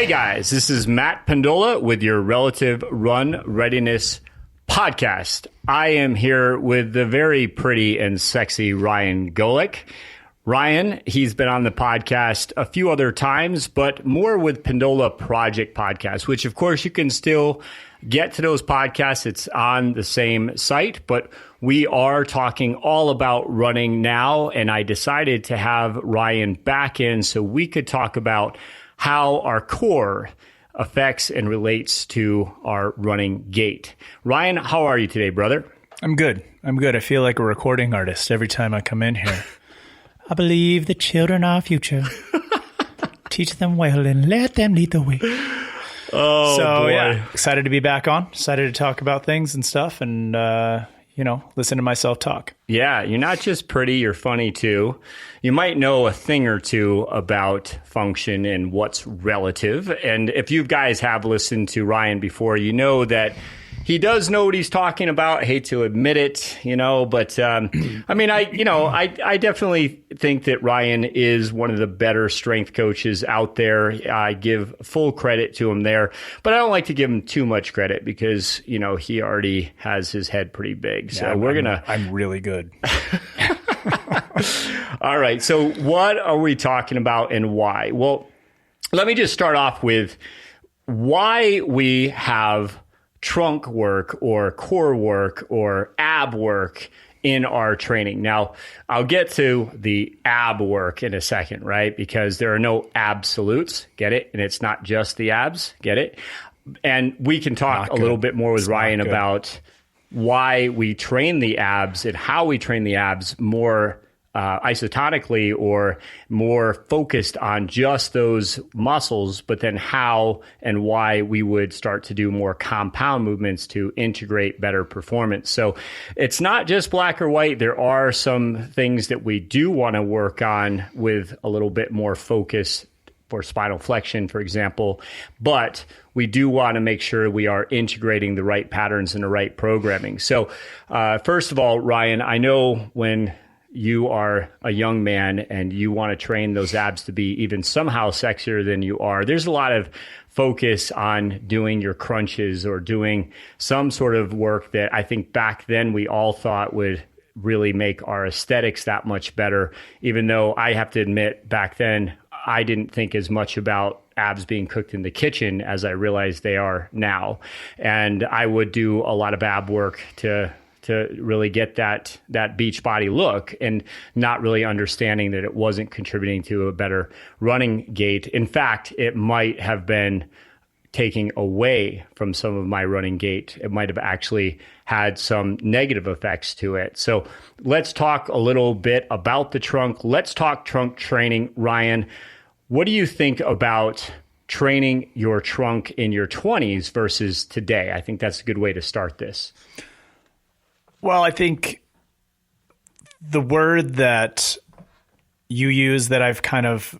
Hey guys, this is Matt Pendola with your Relative Run Readiness podcast. I am here with the very pretty and sexy Ryan Golec. Ryan, he's been on the podcast a few other times, but more with Pendola Project Podcast, which of course you can still get to those podcasts. It's on the same site, but we are talking all about running now. And I decided to have Ryan back in so we could talk about how our core affects and relates to our running gait. Ryan, how are you today, brother? I'm good. I feel like a recording artist every time I come in here. I believe the children are our future. Teach them well and let them lead the way. Oh, boy. Yeah, excited to be back on. Excited to talk about things and stuff and, listen to myself talk. Yeah, you're not just pretty, you're funny too. You might know a thing or two about function and what's relative. And if you guys have listened to Ryan before, you know that he does know what he's talking about. I hate to admit it, but I definitely think that Ryan is one of the better strength coaches out there. I give full credit to him there, but I don't like to give him too much credit because, he already has his head pretty big. So I'm really good. All right. So what are we talking about and why? Well, let me just start off with why we have trunk work or core work or ab work in our training. Now, I'll get to the ab work in a second, right? Because there are no absolutes, get it? And it's not just the abs, get it? And we can talk a little bit more with Ryan about why we train the abs and how we train the abs more isotonically or more focused on just those muscles, but then how and why we would start to do more compound movements to integrate better performance. So it's not just black or white. There are some things that we do want to work on with a little bit more focus for spinal flexion, for example, but we do want to make sure we are integrating the right patterns and the right programming. So first of all, Ryan, I know when you are a young man and you want to train those abs to be even somehow sexier than you are, there's a lot of focus on doing your crunches or doing some sort of work that I think back then we all thought would really make our aesthetics that much better, even though I have to admit back then I didn't think as much about abs being cooked in the kitchen as I realized they are now. And I would do a lot of ab work to really get that beach body look and not really understanding that it wasn't contributing to a better running gait. In fact, it might have been taking away from some of my running gait. It might have actually had some negative effects to it. So let's talk a little bit about the trunk. Let's talk trunk training. Ryan, what do you think about training your trunk in your 20s versus today? I think that's a good way to start this. Well, I think the word that you use that I've kind of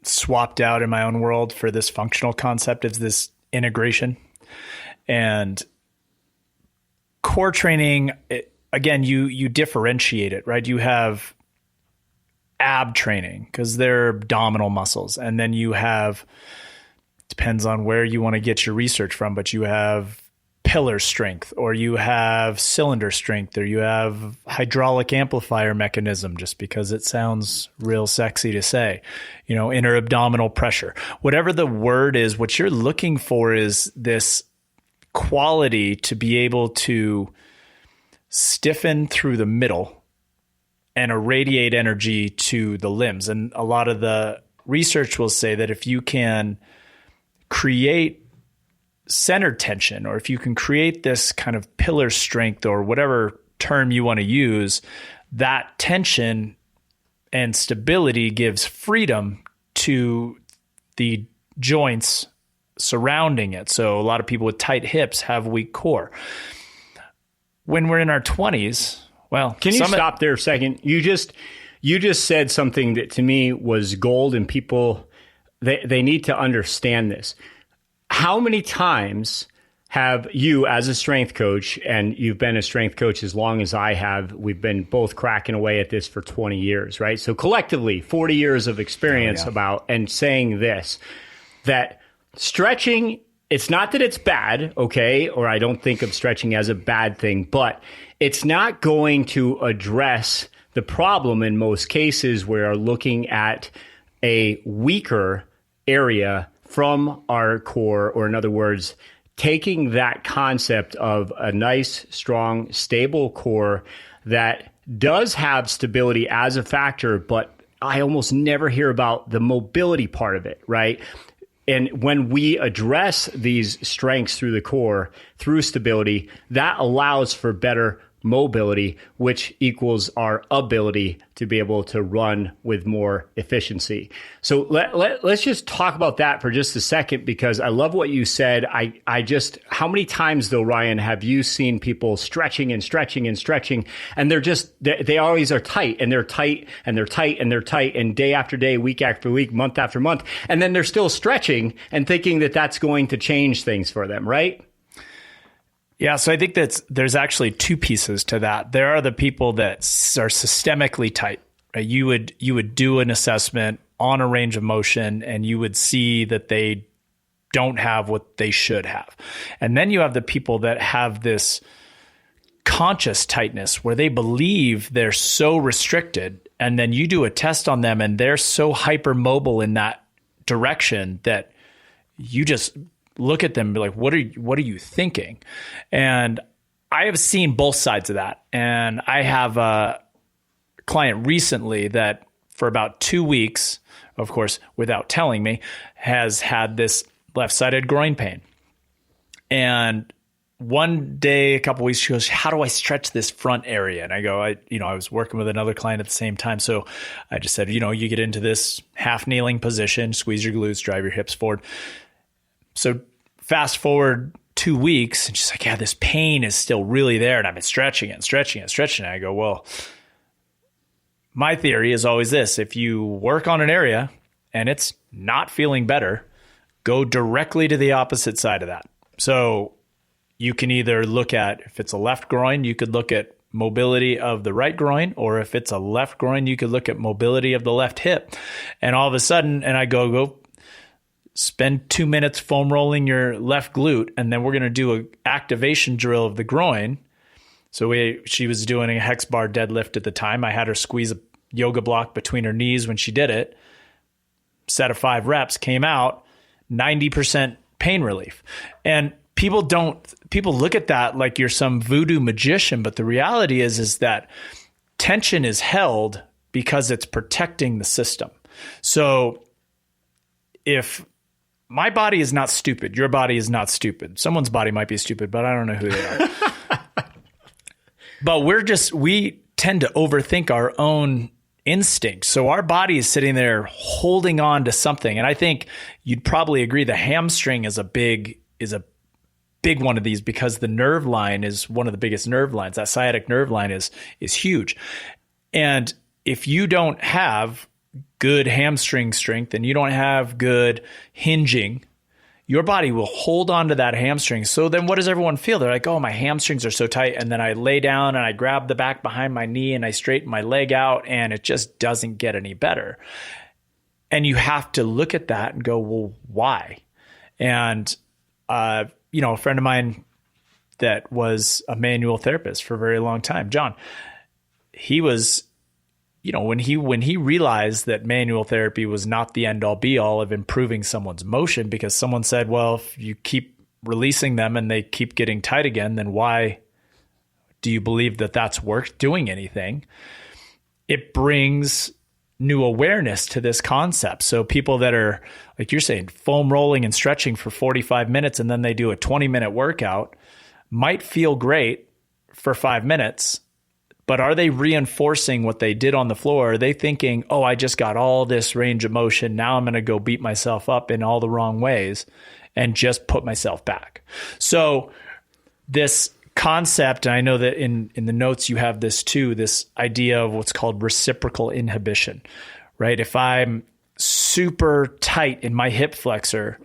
swapped out in my own world for this functional concept is this integration. And core training, again, you differentiate it, right? You have ab training because they're abdominal muscles. And then you have, depends on where you want to get your research from, but you have pillar strength, or you have cylinder strength, or you have hydraulic amplifier mechanism, just because it sounds real sexy to say, inner abdominal pressure. Whatever the word is, what you're looking for is this quality to be able to stiffen through the middle and irradiate energy to the limbs. And a lot of the research will say that if you can create center tension, or if you can create this kind of pillar strength, or whatever term you want to use, that tension and stability gives freedom to the joints surrounding it. So a lot of people with tight hips have weak core. When we're in our 20s, well, can you stop there a second? You just said something that to me was gold, and people they need to understand this. How many times have you, as a strength coach, and you've been a strength coach as long as I have, we've been both cracking away at this for 20 years, right? So collectively, 40 years of experience about and saying this. that stretching, it's not that it's bad, okay, or I don't think of stretching as a bad thing, but it's not going to address the problem in most cases where we're looking at a weaker area from our core, or in other words, taking that concept of a nice, strong, stable core that does have stability as a factor, but I almost never hear about the mobility part of it, right? And when we address these strengths through the core, through stability, that allows for better mobility, which equals our ability to be able to run with more efficiency. So let's just talk about that for just a second, because I love what you said. I just, how many times though, Ryan, have you seen people stretching and stretching and stretching, and they always are tight, and they're tight and they're tight and they're tight, and day after day, week after week, month after month, and then they're still stretching and thinking that that's going to change things for them, right? Yeah, so I think there's actually two pieces to that. There are the people that are systemically tight. Right? You would do an assessment on a range of motion, and you would see that they don't have what they should have. And then you have the people that have this conscious tightness where they believe they're so restricted, and then you do a test on them and they're so hypermobile in that direction that you just look at them and be like, what are you thinking? And I have seen both sides of that. And I have a client recently that for about 2 weeks, of course, without telling me, has had this left-sided groin pain. And one day, a couple weeks, she goes, how do I stretch this front area? And I go, I was working with another client at the same time. So I just said, you get into this half kneeling position, squeeze your glutes, drive your hips forward. So fast forward 2 weeks, and she's like, yeah, this pain is still really there. And I've been stretching it and stretching it and stretching it. And I go, well, my theory is always this. If you work on an area and it's not feeling better, go directly to the opposite side of that. So you can either look at, if it's a left groin, you could look at mobility of the right groin, or if it's a left groin, you could look at mobility of the left hip. And all of a sudden, and I go spend 2 minutes foam rolling your left glute, and then we're going to do an activation drill of the groin. So she was doing a hex bar deadlift at the time. I had her squeeze a yoga block between her knees when she did it. Set of 5 reps, came out, 90% pain relief. And people look at that like you're some voodoo magician, but the reality is that tension is held because it's protecting the system. So if my body is not stupid, your body is not stupid. Someone's body might be stupid, but I don't know who they are. But we tend to overthink our own instinct. So our body is sitting there holding on to something. And I think you'd probably agree the hamstring is a big one of these, because the nerve line is one of the biggest nerve lines. That sciatic nerve line is huge. And if you don't have good hamstring strength and you don't have good hinging, your body will hold on to that hamstring. So then what does everyone feel? They're like, oh, my hamstrings are so tight. And then I lay down and I grab the back behind my knee and I straighten my leg out, and it just doesn't get any better. And you have to look at that and go, well, why? And, a friend of mine that was a manual therapist for a very long time, John, he was, when he realized that manual therapy was not the end all be all of improving someone's motion, because someone said, well, if you keep releasing them and they keep getting tight again, then why do you believe that that's worth doing anything? It brings new awareness to this concept. So people that are, like you're saying, foam rolling and stretching for 45 minutes, and then they do a 20-minute workout, might feel great for 5 minutes, but are they reinforcing what they did on the floor? Are they thinking, oh, I just got all this range of motion, now I'm going to go beat myself up in all the wrong ways and just put myself back? So this concept, and I know that in the notes you have this too, this idea of what's called reciprocal inhibition, right? If I'm super tight in my hip flexor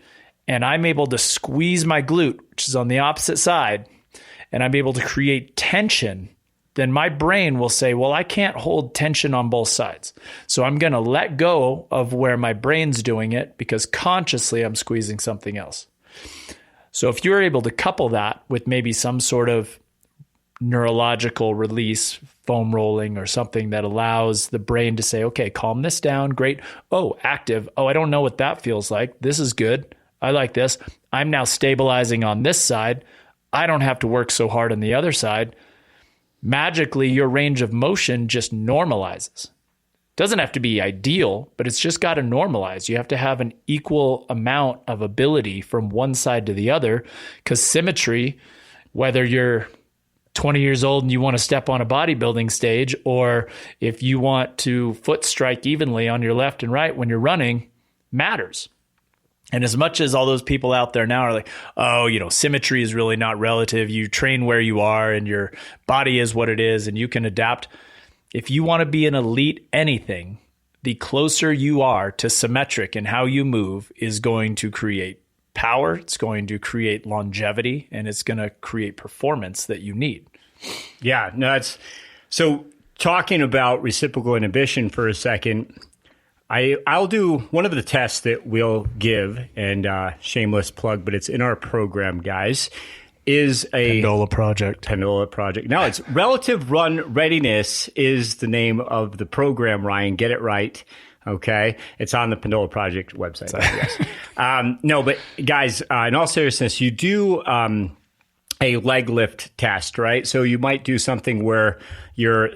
and I'm able to squeeze my glute, which is on the opposite side, and I'm able to create tension then my brain will say, well, I can't hold tension on both sides. So I'm going to let go of where my brain's doing it because consciously I'm squeezing something else. So if you're able to couple that with maybe some sort of neurological release, foam rolling or something that allows the brain to say, okay, calm this down. Great. Oh, active. Oh, I don't know what that feels like. This is good. I like this. I'm now stabilizing on this side. I don't have to work so hard on the other side. Magically, your range of motion just normalizes. Doesn't have to be ideal, but it's just got to normalize. You have to have an equal amount of ability from one side to the other, because symmetry, whether you're 20 years old and you want to step on a bodybuilding stage, or if you want to foot strike evenly on your left and right when you're running, matters. And as much as all those people out there now are like, oh, symmetry is really not relative. You train where you are and your body is what it is and you can adapt. If you want to be an elite anything, the closer you are to symmetric in how you move is going to create power. It's going to create longevity, and it's going to create performance that you need. Yeah, no, so talking about reciprocal inhibition for a second, I'll do one of the tests that we'll give, and shameless plug, but it's in our program, guys, is a Pendola project. Now it's Relative Run Readiness is the name of the program, Ryan. Get it right. Okay. It's on the Pendola Project website. Yes. No, but guys, in all seriousness, you do a leg lift test, right? So you might do something where you're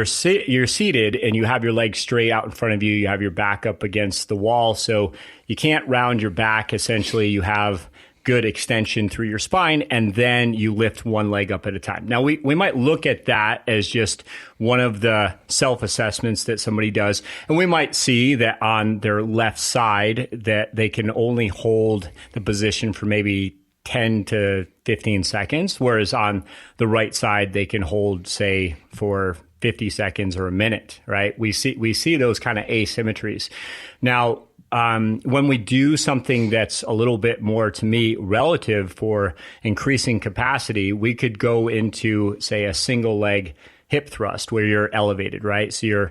seated and you have your legs straight out in front of you. You have your back up against the wall. So you can't round your back. Essentially, you have good extension through your spine, and then you lift one leg up at a time. Now, we might look at that as just one of the self-assessments that somebody does, and we might see that on their left side that they can only hold the position for maybe 10 to 15 seconds, whereas on the right side, they can hold, say, for 50 seconds or a minute, right? We see those kind of asymmetries. Now, when we do something that's a little bit more, to me, relative for increasing capacity, we could go into, say, a single leg hip thrust where you're elevated, right? So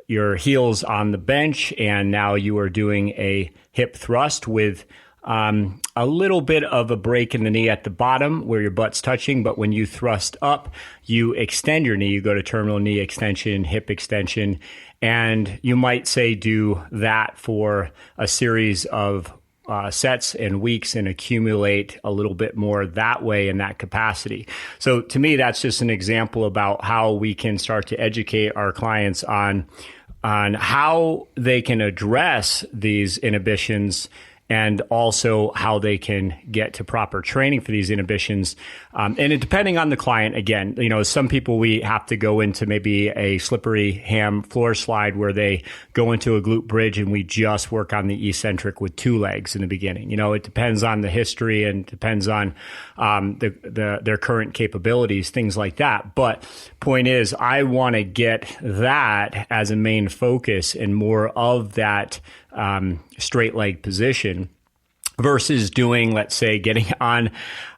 your heels on the bench, and now you are doing a hip thrust with a little bit of a break in the knee at the bottom where your butt's touching, but when you thrust up, you extend your knee. You go to terminal knee extension, hip extension, and you might say do that for a series of sets and weeks and accumulate a little bit more that way in that capacity. So to me, that's just an example about how we can start to educate our clients on how they can address these inhibitions, and also how they can get to proper training for these inhibitions. And depending on the client, again, some people we have to go into maybe a slippery ham floor slide where they go into a glute bridge and we just work on the eccentric with two legs in the beginning. It depends on the history and depends on their current capabilities, things like that. But point is, I want to get that as a main focus and more of that straight leg position versus doing, let's say, getting on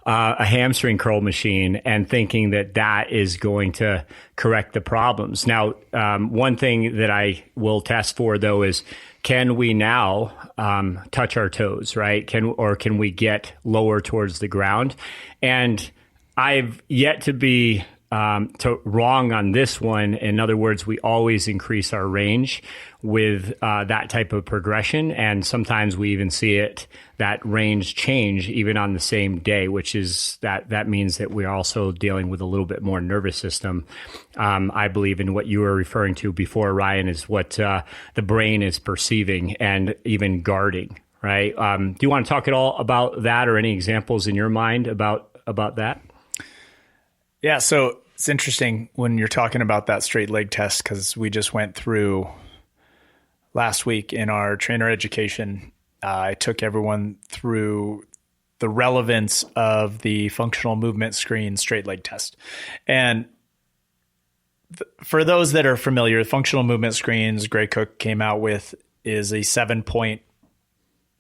a hamstring curl machine and thinking that is going to correct the problems. Now, one thing that I will test for, though, is can we now touch our toes, right? Can we get lower towards the ground? And I've yet to be wrong on this one. In other words, we always increase our range with that type of progression. And sometimes we even see that range change even on the same day, which is that means that we're also dealing with a little bit more nervous system. I believe in what you were referring to before, Ryan, is what the brain is perceiving and even guarding, right? Do you want to talk at all about that, or any examples in your mind about that? Yeah, so it's interesting when you're talking about that straight leg test, because we just went through last week in our trainer education. I took everyone through the relevance of the functional movement screen straight leg test. And for those that are familiar, functional movement screens Gray Cook came out with is a 7-point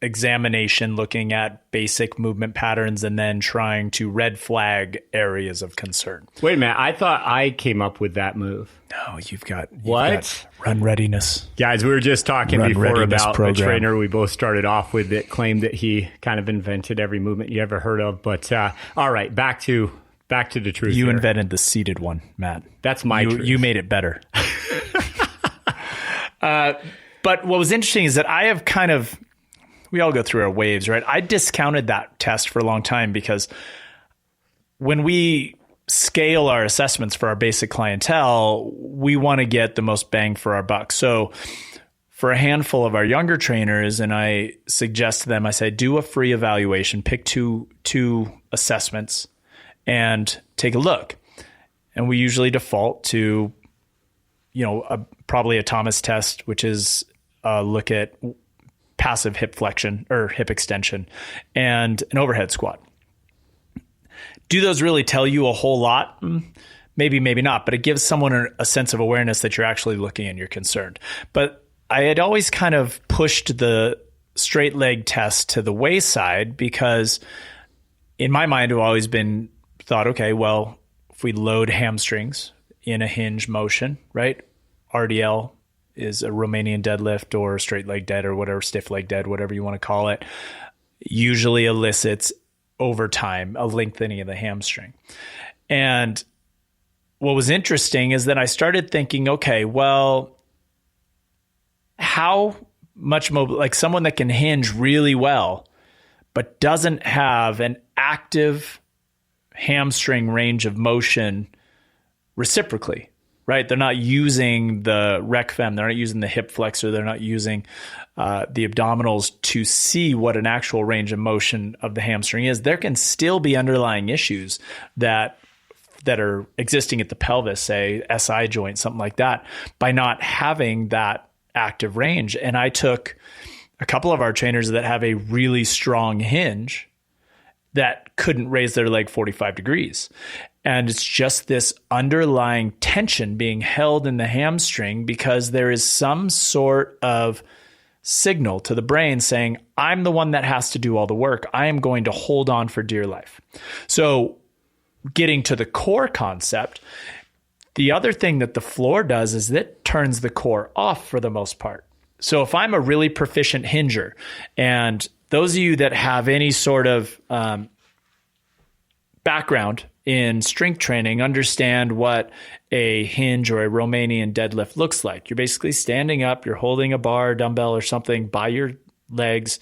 examination, looking at basic movement patterns, and then trying to red flag areas of concern. Wait a minute. I thought I came up with that move. No, you've got run readiness. Guys, we were just talking Run before readiness about program. a trainer we both started off with that claimed that he kind of invented every movement you ever heard of. But all right, back to the truth. You here. invented the seated one, Matt. That's my truth. You made it better. But what was interesting is that I have we all go through our waves, right? I discounted that test for a long time because when we scale our assessments for our basic clientele, we want to get the most bang for our buck. So for a handful of our younger trainers, and I suggest to them, I say, do a free evaluation, pick two assessments and take a look. And we usually default to, probably a Thomas test, which is look at passive hip flexion or hip extension and an overhead squat. Do those really tell you a whole lot? Maybe, maybe not, but it gives someone a sense of awareness that you're actually looking and you're concerned. But I had always kind of pushed the straight leg test to the wayside because in my mind, I've always been thought, okay, well, if we load hamstrings in a hinge motion, right? RDL is a Romanian deadlift or straight leg dead or whatever, stiff leg dead, whatever you want to call it, usually elicits over time a lengthening of the hamstring. And what was interesting is that I started thinking, okay, well, how much like someone that can hinge really well, but doesn't have an active hamstring range of motion reciprocally, right? They're not using the rec fem. They're not using the hip flexor. They're not using the abdominals to see what an actual range of motion of the hamstring is. There can still be underlying issues that are existing at the pelvis, say SI joint, something like that, by not having that active range. And I took a couple of our trainers that have a really strong hinge that couldn't raise their leg 45 degrees. And it's just this underlying tension being held in the hamstring because there is some sort of signal to the brain saying, I'm the one that has to do all the work. I am going to hold on for dear life. So getting to the core concept, the other thing that the floor does is it turns the core off for the most part. So if I'm a really proficient hinger, and those of you that have any sort of background in strength training understand what a hinge or a Romanian deadlift looks like. You're basically standing up, you're holding a bar, dumbbell or something by your legs.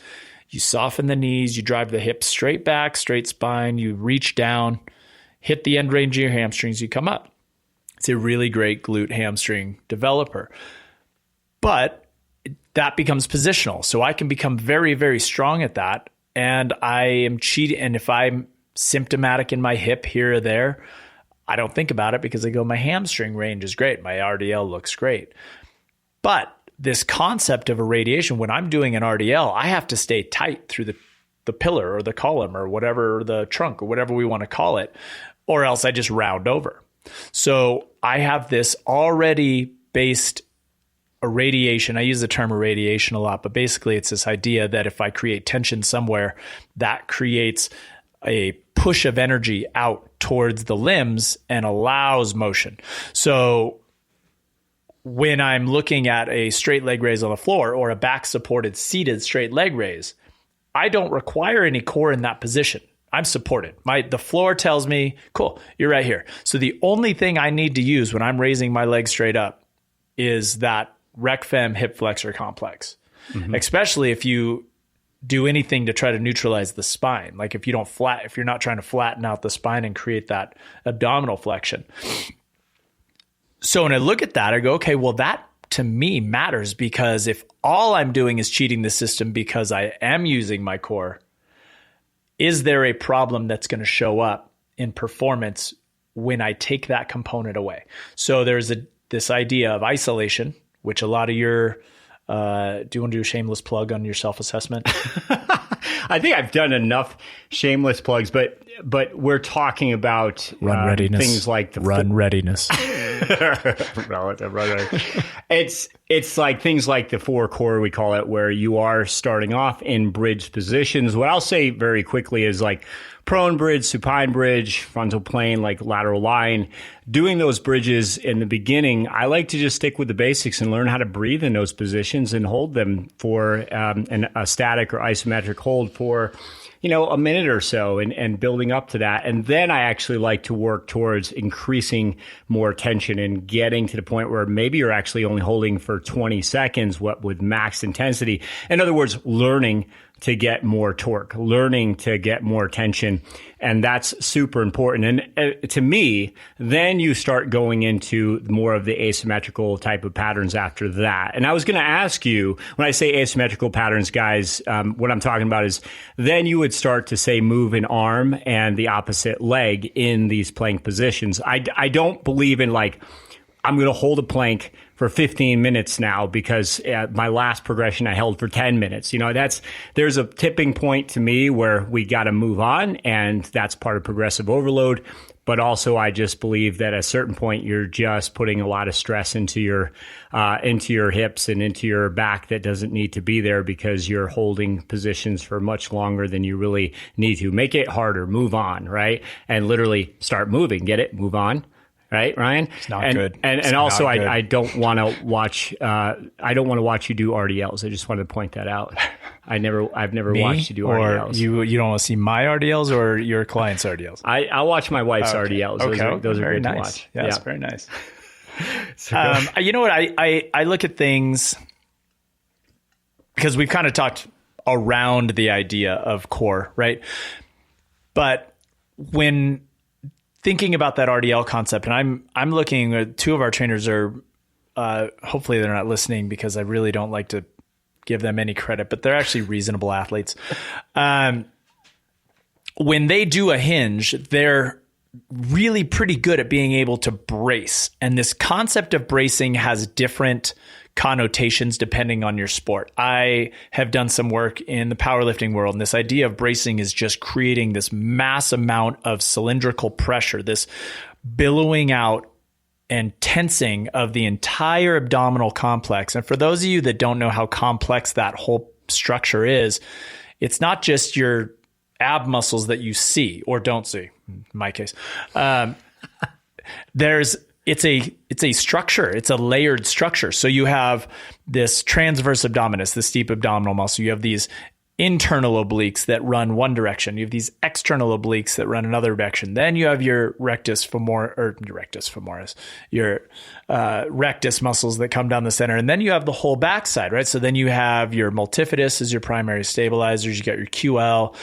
You soften the knees, you drive the hips straight back, straight spine, you reach down, hit the end range of your hamstrings, you come up. It's a really great glute hamstring developer. But that becomes positional. So I can become very, very strong at that. And I am cheating. And if I'm symptomatic in my hip here or there, I don't think about it because I go, my hamstring range is great. My RDL looks great. But this concept of a radiation, when I'm doing an RDL, I have to stay tight through the pillar or the column or whatever, the trunk or whatever we want to call it, or else I just round over. So I have this already based irradiation. I use the term irradiation a lot, but basically it's this idea that if I create tension somewhere, that creates a push of energy out towards the limbs and allows motion. So when I'm looking at a straight leg raise on the floor or a back supported seated straight leg raise, I don't require any core in that position. I'm supported. The floor tells me, cool, you're right here. So the only thing I need to use when I'm raising my leg straight up is that rec fem hip flexor complex, especially if you do anything to try to neutralize the spine. Like if you're not trying to flatten out the spine and create that abdominal flexion. So when I look at that, I go, okay, well, that to me matters because if all I'm doing is cheating the system because I am using my core, is there a problem that's going to show up in performance when I take that component away? So there's this idea of isolation, which a lot of your, do you want to do a shameless plug on your self-assessment? I think I've done enough shameless plugs, but we're talking about run readiness. Things like the run readiness. Relative run readiness. It's like things like the 4 core, we call it, where you are starting off in bridge positions. What I'll say very quickly is like prone bridge, supine bridge, frontal plane, like lateral line. Doing those bridges in the beginning, I like to just stick with the basics and learn how to breathe in those positions and hold them for a static or isometric hold for a minute or so and building up to that. And then I actually like to work towards increasing more tension and getting to the point where maybe you're actually only holding for 20 seconds, what with max intensity. In other words, learning to get more torque, learning to get more tension. And that's super important. And to me, then you start going into more of the asymmetrical type of patterns after that. And I was going to ask you, when I say asymmetrical patterns, guys, what I'm talking about is then you would start to say move an arm and the opposite leg in these plank positions. I don't believe in like, I'm going to hold a plank for 15 minutes now because my last progression I held for 10 minutes. There's a tipping point to me where we got to move on, and that's part of progressive overload. But also, I just believe that at a certain point, you're just putting a lot of stress into your hips and into your back that doesn't need to be there because you're holding positions for much longer than you really need to. Make it harder, move on, right? And literally start moving. Get it? Move on. Right, Ryan? It's not good. And also, I don't want to watch. I don't want to watch you do RDLs. I just wanted to point that out. I've never watched you do RDLs. You don't want to see my RDLs or your client's RDLs? I'll watch my wife's RDLs. Those are good nice. to watch. Yes, very nice. You know what? I look at things because we've kind of talked around the idea of core, right? But when thinking about that RDL concept, and I'm looking, 2 of our trainers are, hopefully they're not listening because I really don't like to give them any credit, but they're actually reasonable athletes. When they do a hinge, they're really pretty good at being able to brace. And this concept of bracing has different connotations depending on your sport. I have done some work in the powerlifting world, and this idea of bracing is just creating this mass amount of cylindrical pressure, this billowing out and tensing of the entire abdominal complex. And for those of you that don't know how complex that whole structure is, it's not just your ab muscles that you see or don't see, in my case. It's a structure. It's a layered structure. So you have this transverse abdominis, this deep abdominal muscle. You have these internal obliques that run one direction. You have these external obliques that run another direction. Then you have your rectus femoris, your rectus muscles that come down the center. And then you have the whole backside, right? So then you have your multifidus as your primary stabilizers. You got your QL.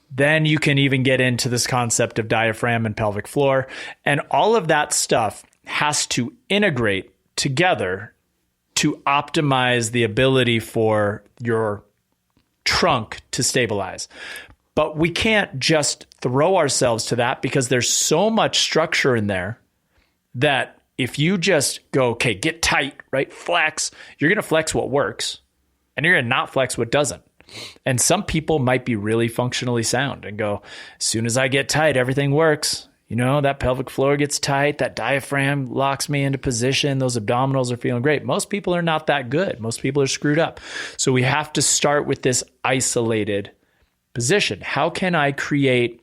Then you can even get into this concept of diaphragm and pelvic floor. And all of that stuff has to integrate together to optimize the ability for your trunk to stabilize. But we can't just throw ourselves to that because there's so much structure in there that if you just go, okay, get tight, right? Flex, you're going to flex what works and you're going to not flex what doesn't. And some people might be really functionally sound and go, as soon as I get tight, everything works. That pelvic floor gets tight, that diaphragm locks me into position, those abdominals are feeling great. Most people are not that good. Most people are screwed up. So we have to start with this isolated position. How can I create,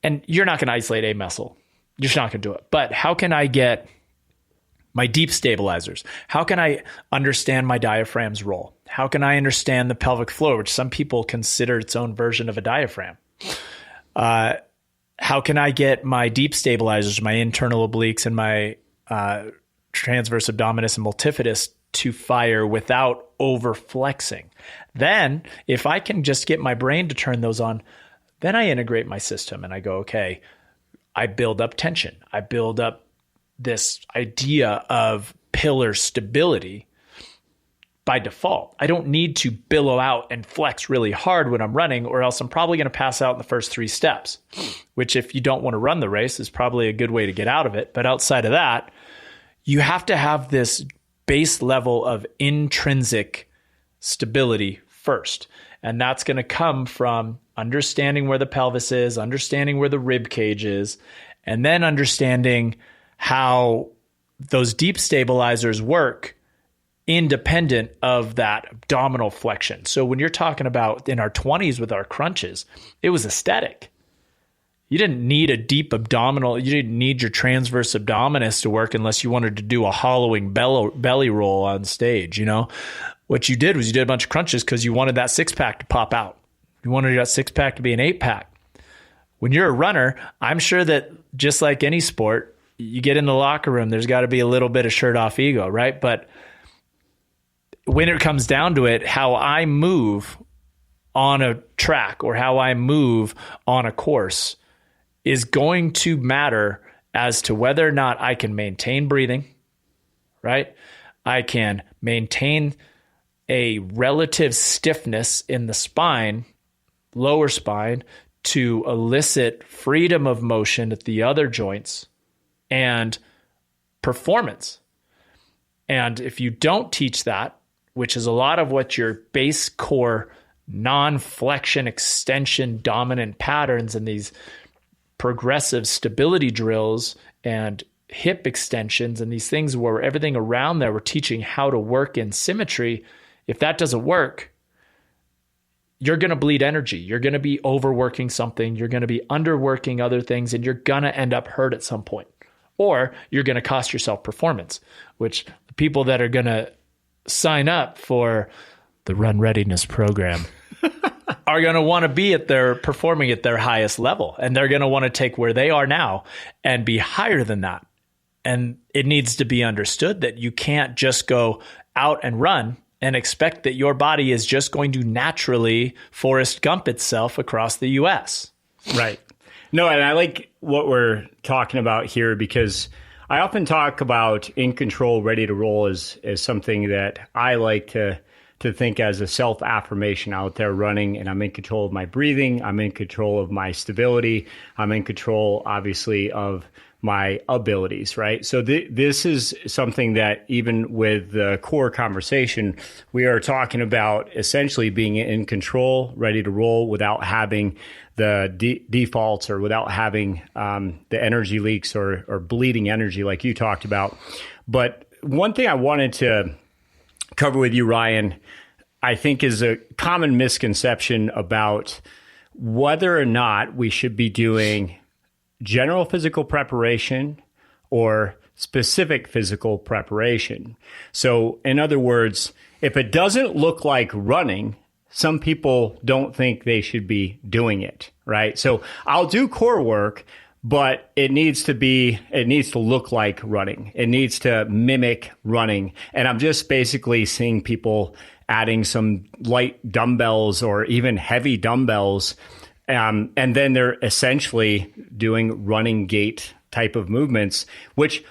and you're not going to isolate a muscle. You're just not going to do it. But how can I get my deep stabilizers? How can I understand my diaphragm's role? How can I understand the pelvic floor, which some people consider its own version of a diaphragm? How can I get my deep stabilizers, my internal obliques and my transverse abdominis and multifidus to fire without over flexing? Then if I can just get my brain to turn those on, then I integrate my system and I go, okay, I build up tension. I build up this idea of pillar stability by default. I don't need to billow out and flex really hard when I'm running, or else I'm probably going to pass out in the first 3 steps, which if you don't want to run the race is probably a good way to get out of it. But outside of that, you have to have this base level of intrinsic stability first. And that's going to come from understanding where the pelvis is, understanding where the rib cage is, and then understanding how those deep stabilizers work independent of that abdominal flexion. So when you're talking about in our 20s with our crunches, it was aesthetic. You didn't need a deep abdominal. You didn't need your transverse abdominis to work unless you wanted to do a hollowing belly roll on stage. You know, what you did was you did a bunch of crunches because you wanted that 6-pack to pop out. You wanted that 6-pack to be an 8-pack. When you're a runner, I'm sure that just like any sport, you get in the locker room, there's got to be a little bit of shirt off ego, right? But when it comes down to it, how I move on a track or how I move on a course is going to matter as to whether or not I can maintain breathing, right? I can maintain a relative stiffness in the spine, lower spine, to elicit freedom of motion at the other joints and performance. And if you don't teach that, which is a lot of what your base core non-flexion extension dominant patterns and these progressive stability drills and hip extensions and these things where everything around there, we're teaching how to work in symmetry. If that doesn't work, you're going to bleed energy. You're going to be overworking something. You're going to be underworking other things, and you're going to end up hurt at some point. Or you're going to cost yourself performance, which the people that are going to sign up for the Run Readiness program are going to want to be performing at their highest level. And they're going to want to take where they are now and be higher than that. And it needs to be understood that you can't just go out and run and expect that your body is just going to naturally Forrest Gump itself across the US. Right. No, and I like what we're talking about here because I often talk about in control, ready to roll as something that I like to think as a self-affirmation out there running, and I'm in control of my breathing. I'm in control of my stability. I'm in control, obviously, of my abilities, right? So this is something that even with the core conversation, we are talking about essentially being in control, ready to roll without having the defaults or without having the energy leaks or bleeding energy like you talked about. But one thing I wanted to cover with you, Ryan, I think is a common misconception about whether or not we should be doing general physical preparation or specific physical preparation. So in other words, if it doesn't look like running, some people don't think they should be doing it, right? So I'll do core work, but it needs to look like running. It needs to mimic running. And I'm just basically seeing people adding some light dumbbells or even heavy dumbbells. And then they're essentially doing running gait type of movements, which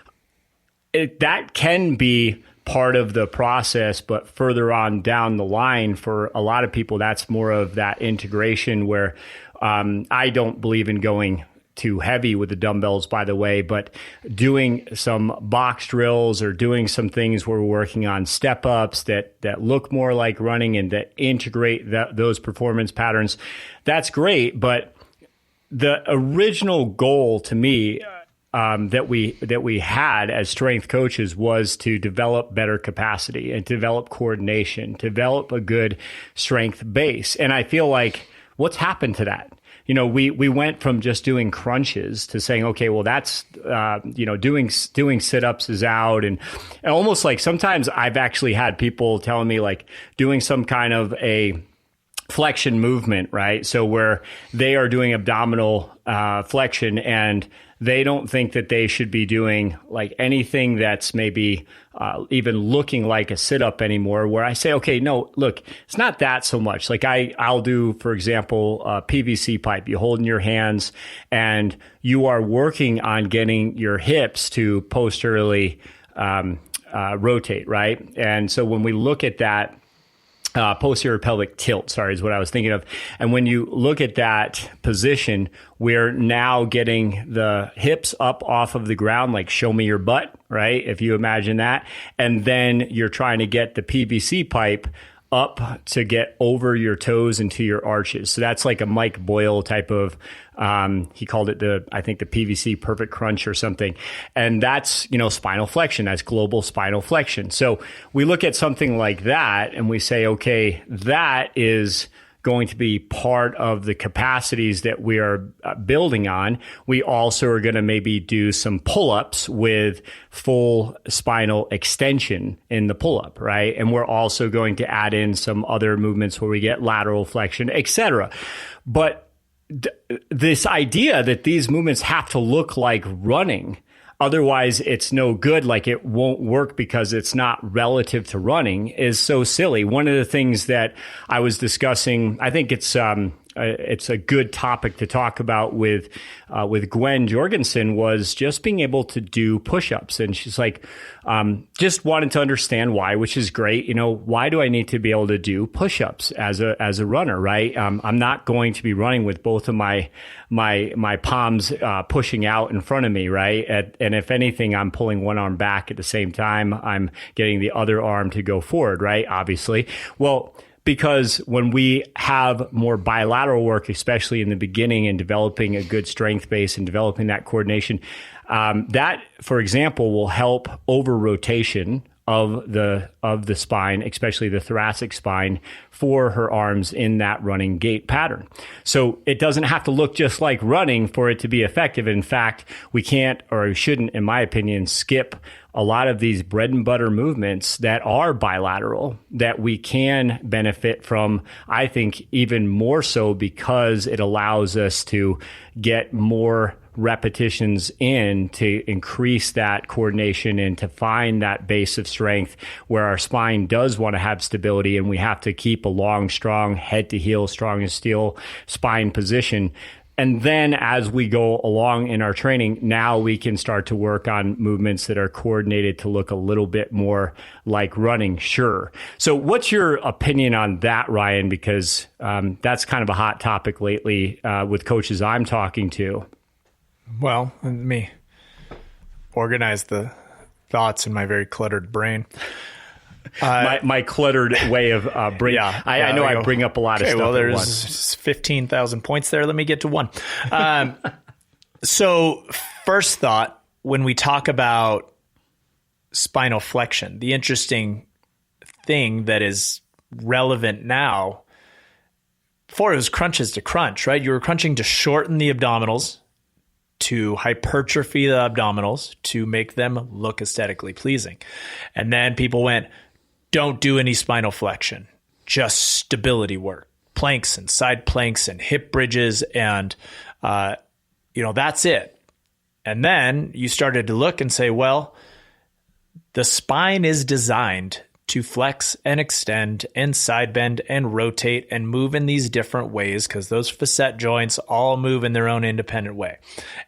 that can be part of the process, but further on down the line for a lot of people, that's more of that integration where I don't believe in going too heavy with the dumbbells, by the way, but doing some box drills or doing some things where we're working on step ups that look more like running and that integrate those performance patterns. That's great. But the original goal to me that we had as strength coaches was to develop better capacity and develop coordination, develop a good strength base. And I feel like what's happened to that? You know, we went from just doing crunches to saying, okay, well, that's, doing sit-ups is out. And almost like sometimes I've actually had people telling me like doing some kind of a flexion movement, right? So where they are doing abdominal flexion and they don't think that they should be doing like anything that's maybe even looking like a sit-up anymore, where I say, okay, no, look, it's not that so much. Like I'll do, for example, a PVC pipe. You hold in your hands and you are working on getting your hips to posteriorly rotate, right? And so when we look at that, posterior pelvic tilt, is what I was thinking of. And when you look at that position, we're now getting the hips up off of the ground, like show me your butt, right? If you imagine that. And then you're trying to get the PVC pipe up to get over your toes into your arches. So that's like a Mike Boyle type of, he called it I think the PVC perfect crunch or something. And that's, spinal flexion. That's global spinal flexion. So we look at something like that and we say, okay, that is going to be part of the capacities that we are building on. We also are going to maybe do some pull-ups with full spinal extension in the pull-up, right? And we're also going to add in some other movements where we get lateral flexion, etc. But this idea that these movements have to look like running, otherwise it's no good, like it won't work because it's not relative to running, is so silly. One of the things that I was discussing, I think it's a good topic to talk about with Gwen Jorgensen, was just being able to do push-ups. And she's like, just wanted to understand why, which is great. Why do I need to be able to do push-ups as a runner, right? I'm not going to be running with both of my palms pushing out in front of me, right? And if anything, I'm pulling one arm back at the same time. I'm getting the other arm to go forward, right? Obviously. Well, because when we have more bilateral work, especially in the beginning and developing a good strength base and developing that coordination, that, for example, will help over rotation of the spine, especially the thoracic spine, for her arms in that running gait pattern. So it doesn't have to look just like running for it to be effective. In fact, we can't, or shouldn't, in my opinion, skip a lot of these bread and butter movements that are bilateral that we can benefit from, I think, even more so because it allows us to get more repetitions in to increase that coordination and to find that base of strength where our spine does want to have stability, and we have to keep a long, strong, head to heel, strong as steel spine position. And then as we go along in our training, now we can start to work on movements that are coordinated to look a little bit more like running, sure. So what's your opinion on that, Ryan? Because that's kind of a hot topic lately with coaches I'm talking to. Well, let me organize the thoughts in my very cluttered brain. My cluttered way of bringing. I know I bring up a lot of stuff. Well, there's 15,000 points there. Let me get to one. So first thought, when we talk about spinal flexion, the interesting thing that is relevant now, before it was crunches to crunch, right? You were crunching to shorten the abdominals, to hypertrophy the abdominals, to make them look aesthetically pleasing. And then people went, don't do any spinal flexion, just stability work, planks and side planks and hip bridges. And, that's it. And then you started to look and say, well, the spine is designed to flex and extend and side bend and rotate and move in these different ways because those facet joints all move in their own independent way.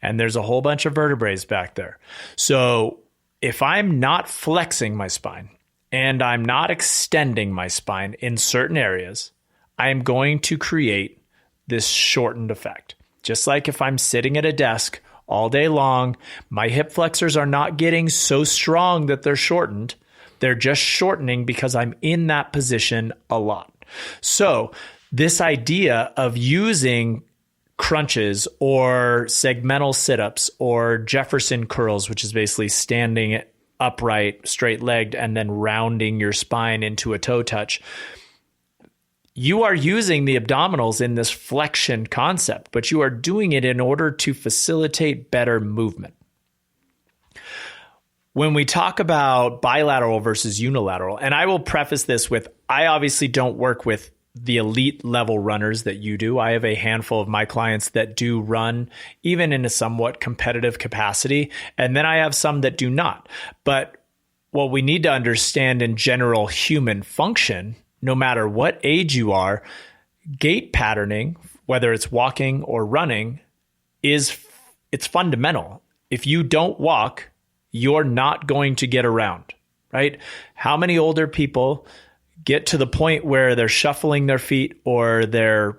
And there's a whole bunch of vertebrae back there. So if I'm not flexing my spine and I'm not extending my spine in certain areas, I'm going to create this shortened effect. Just like if I'm sitting at a desk all day long, my hip flexors are not getting so strong that they're shortened. They're just shortening because I'm in that position a lot. So this idea of using crunches or segmental sit-ups or Jefferson curls, which is basically standing upright, straight-legged, and then rounding your spine into a toe touch, you are using the abdominals in this flexion concept, but you are doing it in order to facilitate better movement. When we talk about bilateral versus unilateral, and I will preface this with, I obviously don't work with the elite level runners that you do. I have a handful of my clients that do run even in a somewhat competitive capacity, and then I have some that do not. But what we need to understand in general human function, no matter what age you are, gait patterning, whether it's walking or running, it's fundamental. If you don't walk, you're not going to get around, right? How many older people get to the point where they're shuffling their feet or they're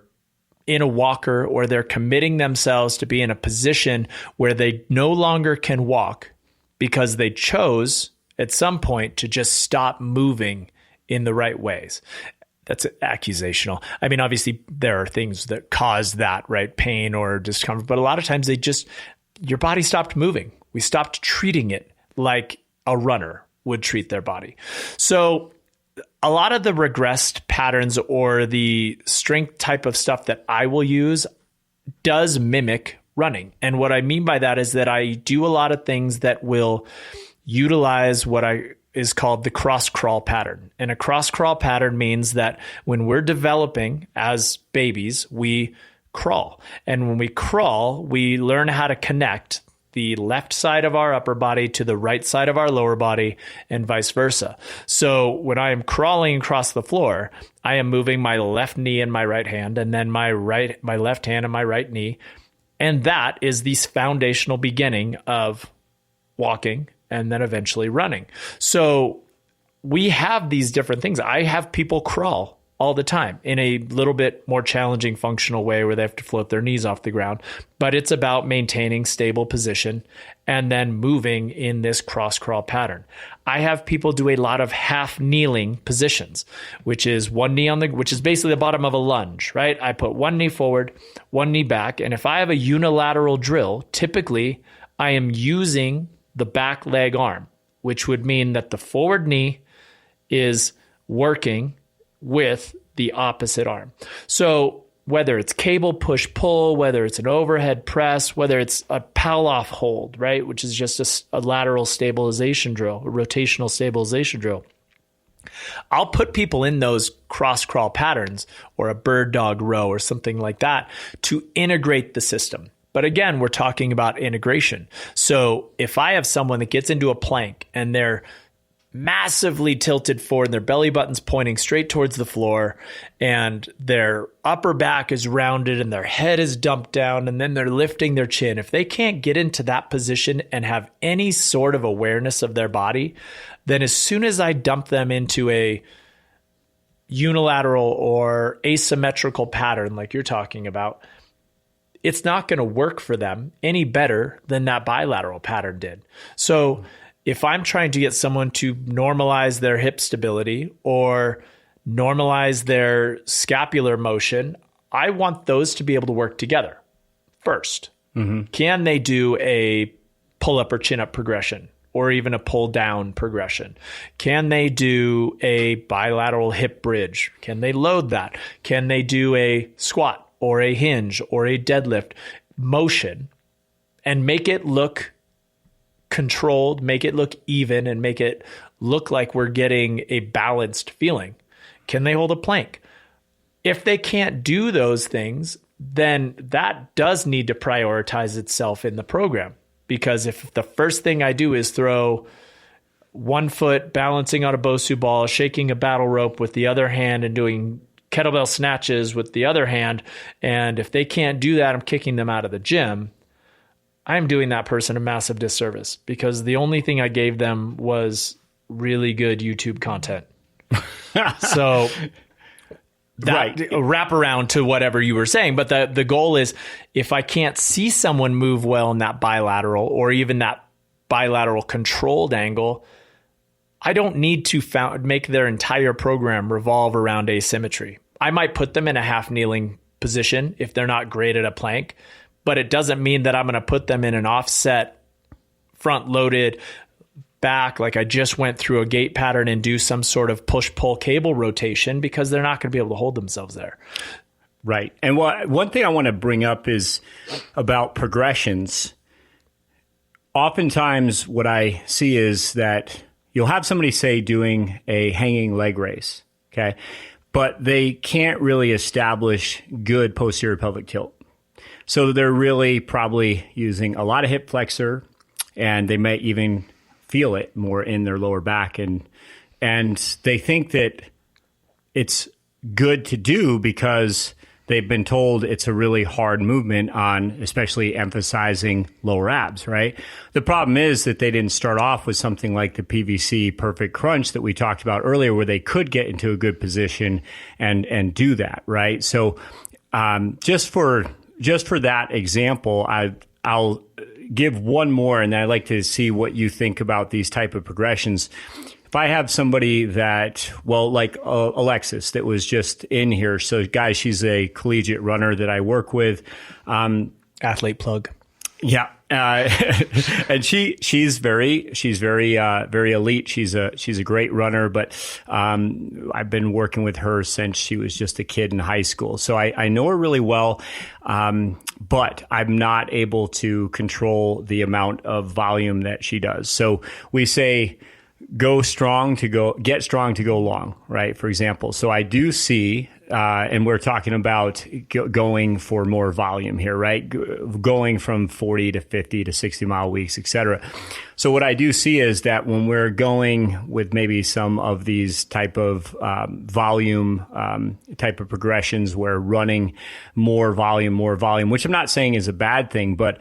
in a walker or they're committing themselves to be in a position where they no longer can walk because they chose at some point to just stop moving in the right ways? That's accusational. I mean, obviously there are things that cause that, right? Pain or discomfort, but a lot of times your body stopped moving. We stopped treating it like a runner would treat their body. So a lot of the regressed patterns or the strength type of stuff that I will use does mimic running. And what I mean by that is that I do a lot of things that will utilize what is called the cross crawl pattern. And a cross crawl pattern means that when we're developing as babies, we crawl. And when we crawl, we learn how to connect the left side of our upper body to the right side of our lower body and vice versa. So when I am crawling across the floor, I am moving my left knee and my right hand, and then my left hand and my right knee. And that is the foundational beginning of walking and then eventually running. So we have these different things. I have people crawl all the time in a little bit more challenging functional way where they have to float their knees off the ground, but it's about maintaining stable position and then moving in this cross crawl pattern. I have people do a lot of half kneeling positions, which is one knee which is basically the bottom of a lunge, right? I put one knee forward, one knee back. And if I have a unilateral drill, typically I am using the back leg arm, which would mean that the forward knee is working with the opposite arm. So whether it's cable push pull, whether it's an overhead press, whether it's a Palloff hold, right, which is just a lateral stabilization drill, a rotational stabilization drill, I'll put people in those cross crawl patterns or a bird dog row or something like that to integrate the system. But again, we're talking about integration. So if I have someone that gets into a plank and they're massively tilted forward, their belly button's pointing straight towards the floor, and their upper back is rounded and their head is dumped down, and then they're lifting their chin. If they can't get into that position and have any sort of awareness of their body, then as soon as I dump them into a unilateral or asymmetrical pattern like you're talking about, it's not going to work for them any better than that bilateral pattern did. So if I'm trying to get someone to normalize their hip stability or normalize their scapular motion, I want those to be able to work together first. Mm-hmm. Can they do a pull-up or chin-up progression or even a pull-down progression? Can they do a bilateral hip bridge? Can they load that? Can they do a squat or a hinge or a deadlift motion and make it look controlled, make it look even, and make it look like we're getting a balanced feeling? Can they hold a plank? If they can't do those things, then that does need to prioritize itself in the program. Because if the first thing I do is throw one foot balancing on a Bosu ball, shaking a battle rope with the other hand, and doing kettlebell snatches with the other hand, and if they can't do that, I'm kicking them out of the gym, I'm doing that person a massive disservice, because the only thing I gave them was really good YouTube content. So that wrap around to whatever you were saying. But the goal is, if I can't see someone move well in that bilateral or even that bilateral controlled angle, I don't need to make their entire program revolve around asymmetry. I might put them in a half kneeling position if they're not great at a plank, but it doesn't mean that I'm going to put them in an offset, front loaded back, like I just went through a gait pattern, and do some sort of push-pull cable rotation, because they're not going to be able to hold themselves there. Right. And one thing I want to bring up is about progressions. Oftentimes what I see is that you'll have somebody, say, doing a hanging leg raise, okay, but they can't really establish good posterior pelvic tilt. So they're really probably using a lot of hip flexor, and they may even feel it more in their lower back. And they think that it's good to do because they've been told it's a really hard movement on especially emphasizing lower abs, right? The problem is that they didn't start off with something like the PVC perfect crunch that we talked about earlier, where they could get into a good position and do that, right? So just for that example, I'll give one more, and I'd like to see what you think about these type of progressions. if I have somebody that, well, like Alexis that was just in here. So guys, she's a collegiate runner that I work with. Athlete plug. Yeah. And she's very elite. She's a great runner, but I've been working with her since she was just a kid in high school. So I know her really well. But I'm not able to control the amount of volume that she does. So we say, get strong to go long, right? For example. So I do see, and we're talking about going for more volume here, right? Going from 40 to 50 to 60 mile weeks, et cetera. So what I do see is that when we're going with maybe some of these type of volume type of progressions, where running more volume, which I'm not saying is a bad thing, but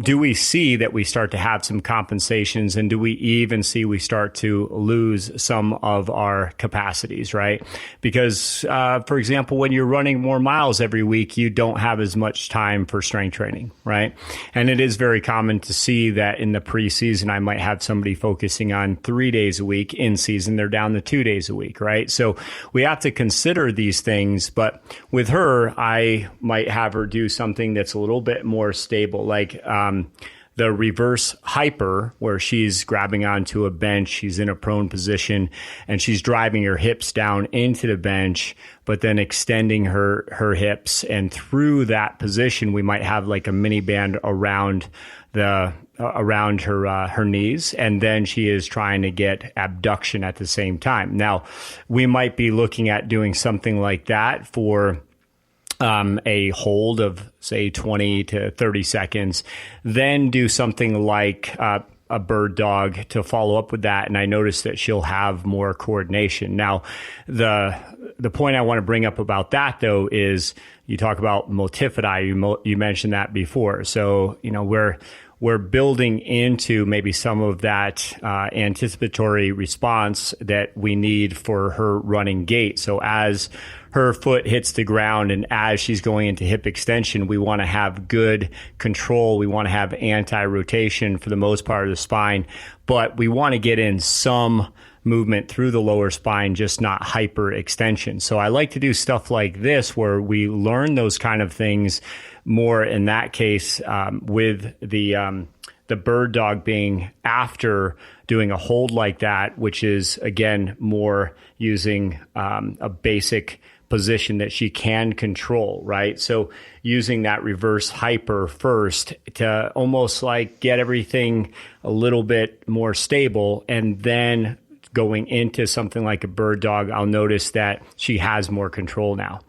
do we see that we start to have some compensations, and do we even see we start to lose some of our capacities, right? Because, for example, when you're running more miles every week, you don't have as much time for strength training, right? And it is very common to see that in the preseason, I might have somebody focusing on 3 days a week. In season, they're down to 2 days a week, right? So we have to consider these things. But with her, I might have her do something that's a little bit more stable, like the reverse hyper, where she's grabbing onto a bench, she's in a prone position, and she's driving her hips down into the bench, but then extending her hips. And through that position, we might have like a mini band around her knees, and then she is trying to get abduction at the same time. Now, we might be looking at doing something like that for a hold of, say, 20 to 30 seconds, then do something like a bird dog to follow up with that. And I notice that she'll have more coordination. Now, the point I want to bring up about that, though, is you talk about multifidi. You mentioned that before. So, we're building into maybe some of that anticipatory response that we need for her running gait. So as her foot hits the ground and as she's going into hip extension, we want to have good control. We want to have anti-rotation for the most part of the spine, but we want to get in some movement through the lower spine, just not hyper extension. So I like to do stuff like this where we learn those kind of things more in that case, with the bird dog being after doing a hold like that, which is, again, more using a basic position that she can control, right? So using that reverse hyper first to almost like get everything a little bit more stable, and then going into something like a bird dog, I'll notice that she has more control now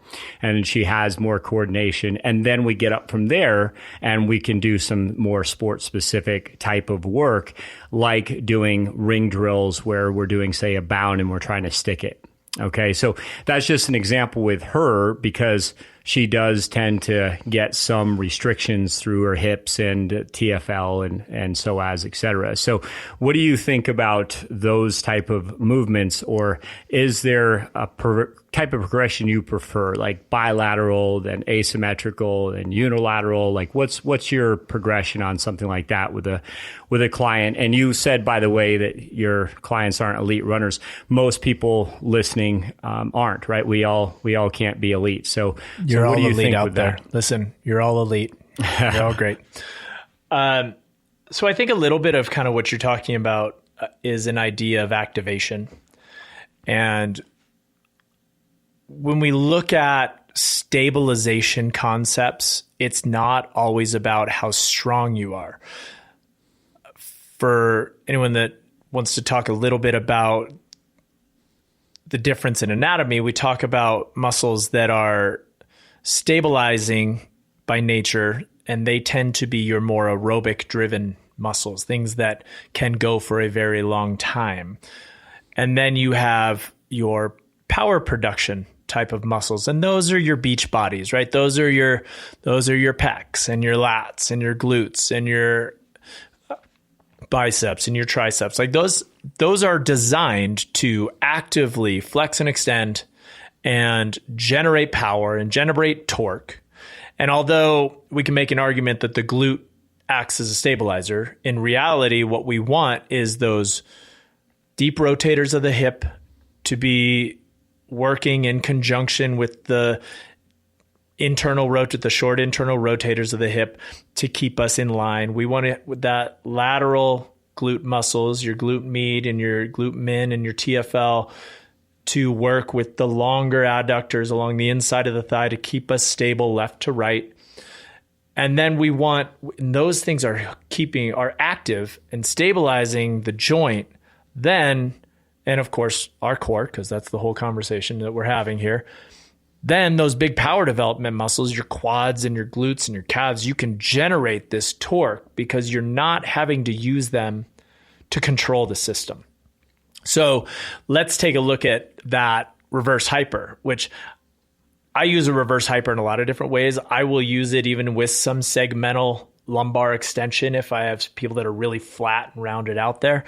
and she has more coordination. And then we get up from there and we can do some more sport specific type of work, like doing ring drills where we're doing, say, a bound and we're trying to stick it. Okay, so that's just an example with her, because she does tend to get some restrictions through her hips and TFL and psoas, et cetera. So what do you think about those type of movements, or is there a type of progression you prefer, like bilateral, then asymmetrical, and unilateral? Like what's your progression on something like that with a client? And you said, by the way, that your clients aren't elite runners. Most people listening aren't, right? We all can't be elite. So you're what all do you elite think out with there. that? Listen, you're all elite. You're all great. So I think a little bit of kind of what you're talking about is an idea of activation. And when we look at stabilization concepts, it's not always about how strong you are. For anyone that wants to talk a little bit about the difference in anatomy, we talk about muscles that are stabilizing by nature, and they tend to be your more aerobic driven muscles, things that can go for a very long time. And then you have your power production type of muscles, and those are your beach bodies, right? Those are your pecs and your lats and your glutes and your biceps and your triceps. Like those are designed to actively flex and extend and generate power and generate torque. And although we can make an argument that the glute acts as a stabilizer, in reality, what we want is those deep rotators of the hip to be working in conjunction with the short internal rotators of the hip to keep us in line. We want it with that lateral glute muscles, your glute med and your glute min and your TFL, to work with the longer adductors along the inside of the thigh to keep us stable left to right. And then we want, and those things are active and stabilizing the joint. Then, and of course, our core, because that's the whole conversation that we're having here. Then those big power development muscles, your quads and your glutes and your calves, you can generate this torque because you're not having to use them to control the system. So let's take a look at that reverse hyper, which I use a reverse hyper in a lot of different ways. I will use it even with some segmental lumbar extension if I have people that are really flat and rounded out there.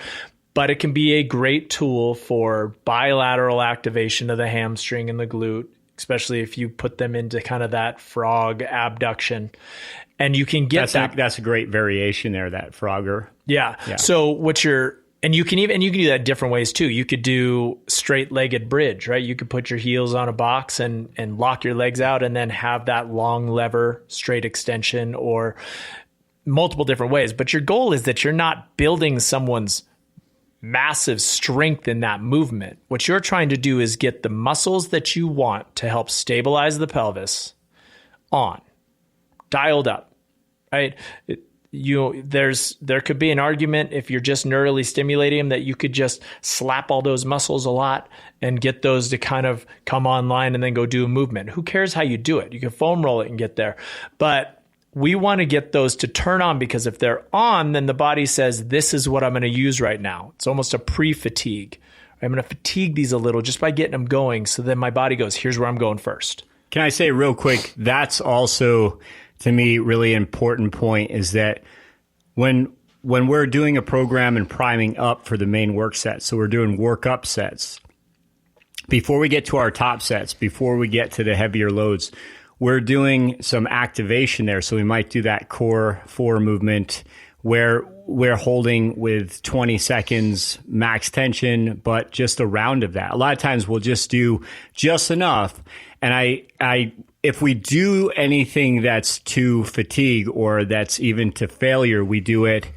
But it can be a great tool for bilateral activation of the hamstring and the glute, especially if you put them into kind of that frog abduction. And you can get that's a great variation there, that frogger. Yeah. So you can do that different ways too. You could do straight-legged bridge, right? You could put your heels on a box and lock your legs out and then have that long lever straight extension, or multiple different ways. But your goal is that you're not building someone's massive strength in that movement. What you're trying to do is get the muscles that you want to help stabilize the pelvis dialed up, right? There could be an argument if you're just neurally stimulating them that you could just slap all those muscles a lot and get those to kind of come online and then go do a movement. Who cares how you do it? You can foam roll it and get there. But we want to get those to turn on, because if they're on, then the body says, this is what I'm going to use right now. It's almost a pre-fatigue. I'm going to fatigue these a little just by getting them going. So then my body goes, here's where I'm going first. Can I say real quick, that's also, to me, really important point, is that when we're doing a program and priming up for the main work set, so we're doing work-up sets, before we get to our top sets, before we get to the heavier loads, we're doing some activation there. So we might do that core 4 movement where we're holding with 20 seconds max tension, but just a round of that. A lot of times we'll just do just enough. And if we do anything that's to fatigue or that's even to failure, we do it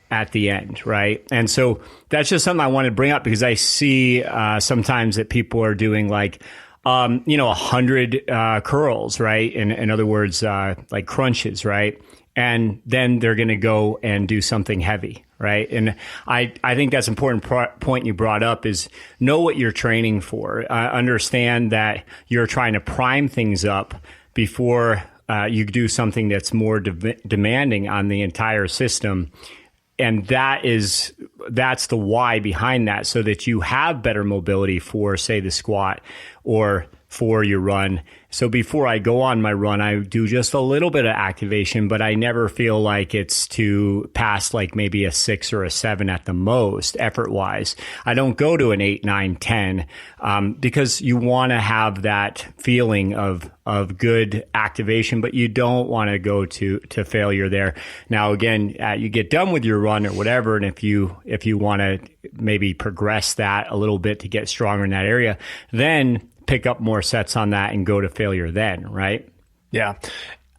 at the end, right? And so that's just something I want to bring up, because I see sometimes that people are doing like, 100 curls, right? In other words, like crunches, right? And then they're going to go and do something heavy, right? And I think that's an important point you brought up, is know what you're training for. Understand that you're trying to prime things up before you do something that's more demanding on the entire system. And that's the why behind that, so that you have better mobility for, say, the squat or for your run. So before I go on my run, I do just a little bit of activation, but I never feel like it's to pass like maybe a 6 or a 7 at the most effort wise. I don't go to an 8, 9, 10, because you want to have that feeling of good activation, but you don't want to go to failure there. Now, again, you get done with your run or whatever, and if you want to maybe progress that a little bit to get stronger in that area, then pick up more sets on that and go to failure then, right? Yeah.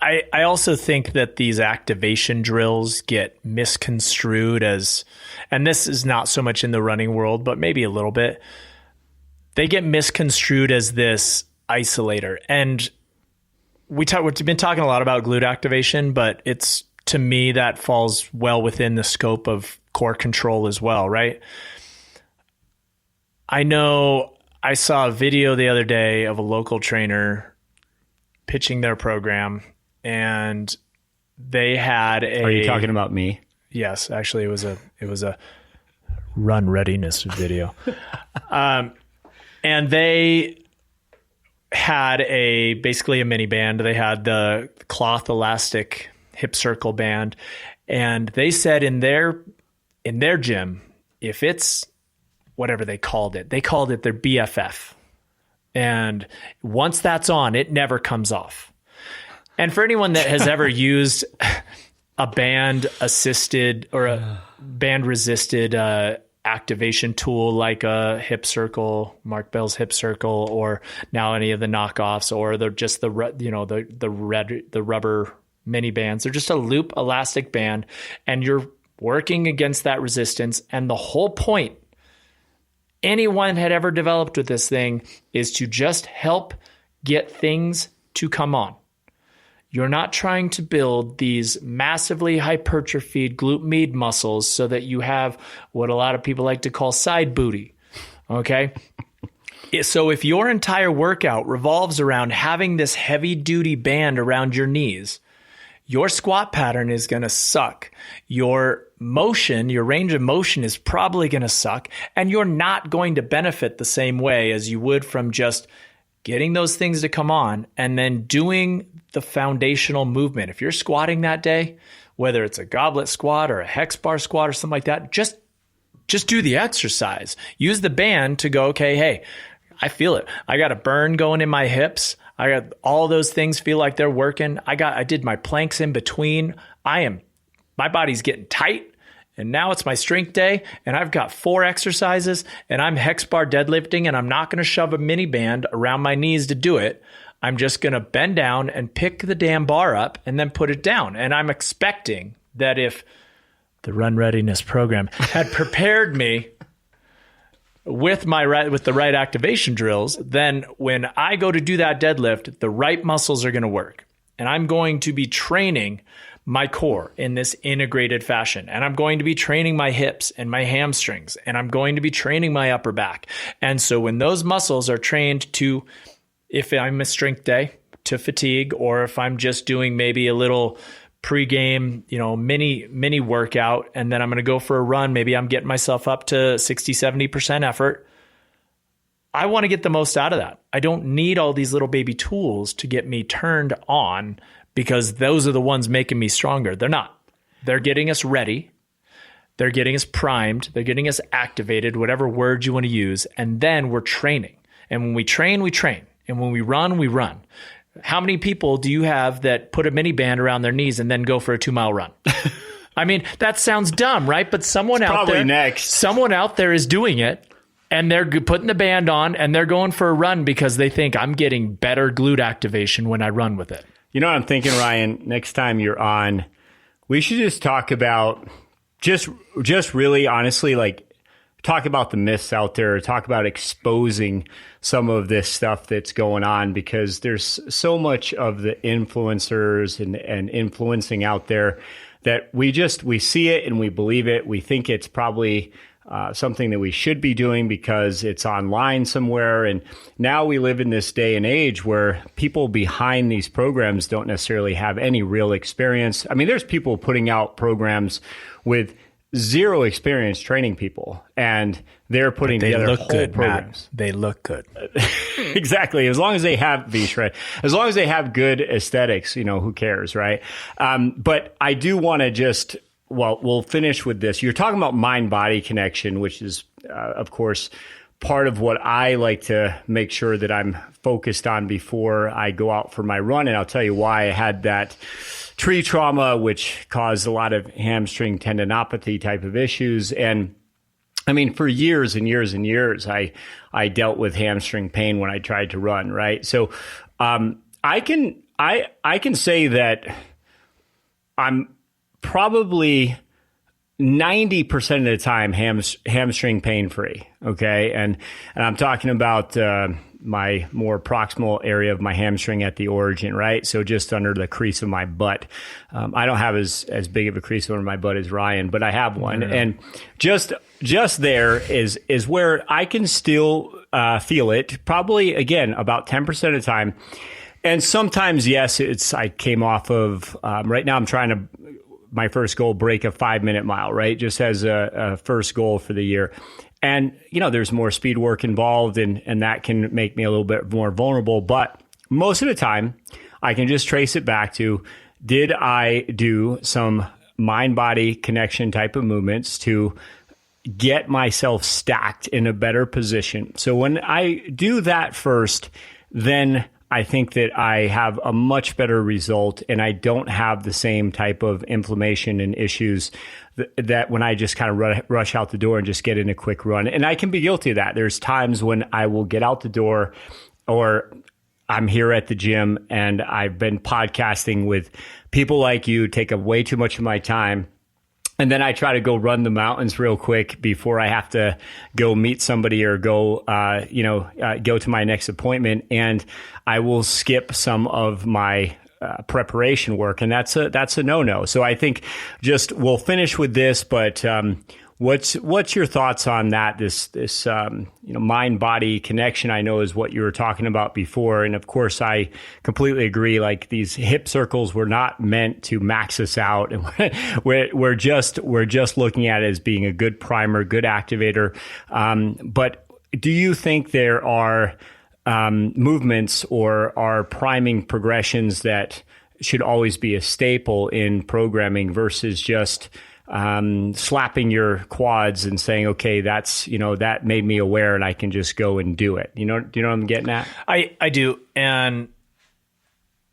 I also think that these activation drills get misconstrued as, and this is not so much in the running world, but maybe a little bit, they get misconstrued as this isolator. And we've been talking a lot about glute activation, but it's, to me, that falls well within the scope of core control as well, right? I know I saw a video the other day of a local trainer pitching their program, and they had a... Are you talking about me? Yes, actually it was a run readiness video. And they had basically a mini band. They had the cloth elastic hip circle band, and they said in their gym, if it's whatever they called it their BFF. And once that's on, it never comes off. And for anyone that has ever used a band assisted or a band resisted activation tool like a hip circle, Mark Bell's hip circle, or now any of the knockoffs, or the rubber mini bands. They're just a loop elastic band, and you're working against that resistance. And the whole point anyone had ever developed with this thing is to just help get things to come on. You're not trying to build these massively hypertrophied glute med muscles so that you have what a lot of people like to call side booty. Okay? So if your entire workout revolves around having this heavy duty band around your knees, your squat pattern is going to suck. Your motion, your range of motion is probably going to suck, and you're not going to benefit the same way as you would from just getting those things to come on and then doing the foundational movement. If you're squatting that day, whether it's a goblet squat or a hex bar squat or something like that, just do the exercise. Use the band to go, okay, hey, I feel it. I got a burn going in my hips. I got all those things feel like they're working. I did my planks in between. My body's getting tight, and now it's my strength day, and I've got 4 exercises, and I'm hex bar deadlifting, and I'm not going to shove a mini band around my knees to do it. I'm just going to bend down and pick the damn bar up and then put it down. And I'm expecting that if the Run Readiness program had prepared me with the right activation drills, then when I go to do that deadlift, the right muscles are going to work. And I'm going to be training my core in this integrated fashion. And I'm going to be training my hips and my hamstrings. And I'm going to be training my upper back. And so when those muscles are trained to, if I'm a strength day, to fatigue, or if I'm just doing maybe a little pre-game, mini workout, and then I'm going to go for a run. Maybe I'm getting myself up to 60, 70% effort. I want to get the most out of that. I don't need all these little baby tools to get me turned on, because those are the ones making me stronger. They're not. They're getting us ready. They're getting us primed. They're getting us activated, whatever word you want to use. And then we're training. And when we train, we train. And when we run, we run. How many people do you have that put a mini band around their knees and then go for a 2-mile run? I mean, that sounds dumb, right? But someone out there is doing it, and they're putting the band on and they're going for a run because they think I'm getting better glute activation when I run with it. You know what I'm thinking, Ryan? Next time you're on, we should just talk about just really honestly, like, talk about the myths out there, talk about exposing some of this stuff that's going on, because there's so much of the influencers and influencing out there that we see it and we believe it. We think it's probably something that we should be doing because it's online somewhere. And now we live in this day and age where people behind these programs don't necessarily have any real experience. I mean, there's people putting out programs with zero experience training people, and they're putting together whole programs. Matt. They look good. Exactly. As long as they have as long as they have good aesthetics, who cares, right? But I do want to we'll finish with this. You're talking about mind-body connection, which is, of course, part of what I like to make sure that I'm focused on before I go out for my run. And I'll tell you why. I had that tree trauma, which caused a lot of hamstring tendinopathy type of issues. And I mean, for years and years and years, I dealt with hamstring pain when I tried to run, right? So I can say that I'm probably 90% of the time hamstring pain free. Okay. And I'm talking about my more proximal area of my hamstring at the origin, right? So just under the crease of my butt. I don't have as big of a crease under my butt as Ryan, but I have one. Yeah. And just there is where I can still feel it, probably, again, about 10% of the time. And sometimes, yes, I came off of, right now I'm trying to, my first goal, break a 5-minute mile, right? Just as a first goal for the year. And, there's more speed work involved, and that can make me a little bit more vulnerable. But most of the time, I can just trace it back to, did I do some mind-body connection type of movements to get myself stacked in a better position? So when I do that first, then I think that I have a much better result, and I don't have the same type of inflammation and issues that when I just kind of rush out the door and just get in a quick run. And I can be guilty of that. There's times when I will get out the door, or I'm here at the gym and I've been podcasting with people like you, take up way too much of my time. And then I try to go run the mountains real quick before I have to go meet somebody or go, go to my next appointment. And I will skip some of my preparation work, and that's a no-no. So I think just we'll finish with this, but what's your thoughts on that? This mind-body connection, I know, is what you were talking about before, and of course I completely agree. Like, these hip circles were not meant to max us out, and we're just looking at it as being a good primer, good activator. But do you think there are movements or are priming progressions that should always be a staple in programming versus just slapping your quads and saying, okay, that's, that made me aware and I can just go and do it. Do you know what I'm getting at? I do. And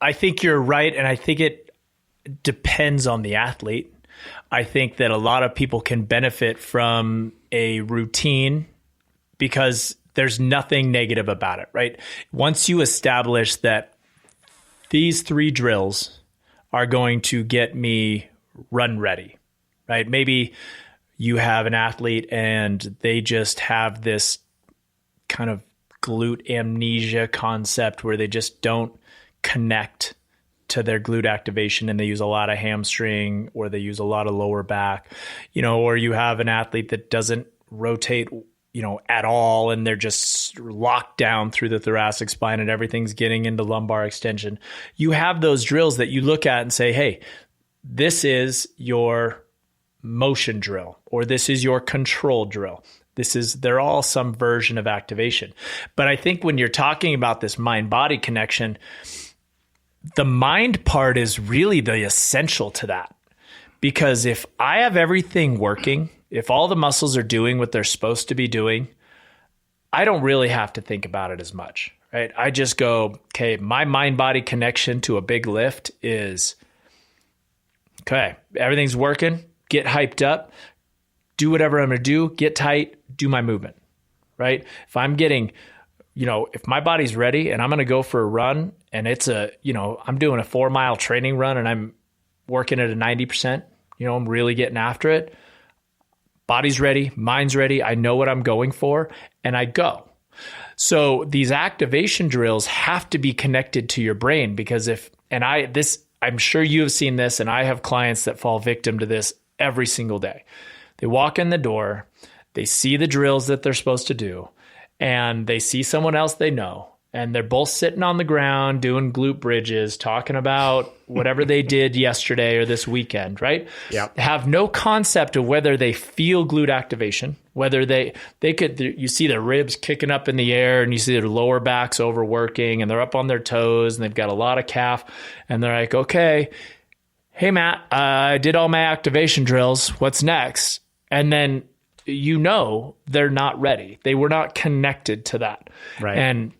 I think you're right. And I think it depends on the athlete. I think that a lot of people can benefit from a routine because there's nothing negative about it, right? Once you establish that these 3 drills are going to get me run ready, right? Maybe you have an athlete and they just have this kind of glute amnesia concept where they just don't connect to their glute activation and they use a lot of hamstring or they use a lot of lower back, or you have an athlete that doesn't rotate at all, and they're just locked down through the thoracic spine and everything's getting into lumbar extension. You have those drills that you look at and say, hey, this is your motion drill, or this is your control drill. They're all some version of activation. But I think when you're talking about this mind-body connection, the mind part is really the essential to that. Because if I have everything working, if all the muscles are doing what they're supposed to be doing, I don't really have to think about it as much, right? I just go, okay, my mind-body connection to a big lift is, okay, everything's working, get hyped up, do whatever I'm going to do, get tight, do my movement, right? If I'm getting, if my body's ready and I'm going to go for a run and it's I'm doing a 4-mile training run and I'm working at a 90%, I'm really getting after it. Body's ready, mind's ready. I know what I'm going for, and I go. So these activation drills have to be connected to your brain because I'm sure you have seen this, and I have clients that fall victim to this every single day. They walk in the door, they see the drills that they're supposed to do, and they see someone else they know, and they're both sitting on the ground doing glute bridges, talking about whatever they did yesterday or this weekend, right? Yeah. Have no concept of whether they feel glute activation, whether they could, you see their ribs kicking up in the air and you see their lower backs overworking and they're up on their toes and they've got a lot of calf and they're like, okay, hey Matt, I did all my activation drills. What's next? And then they're not ready. They were not connected to that. Right. And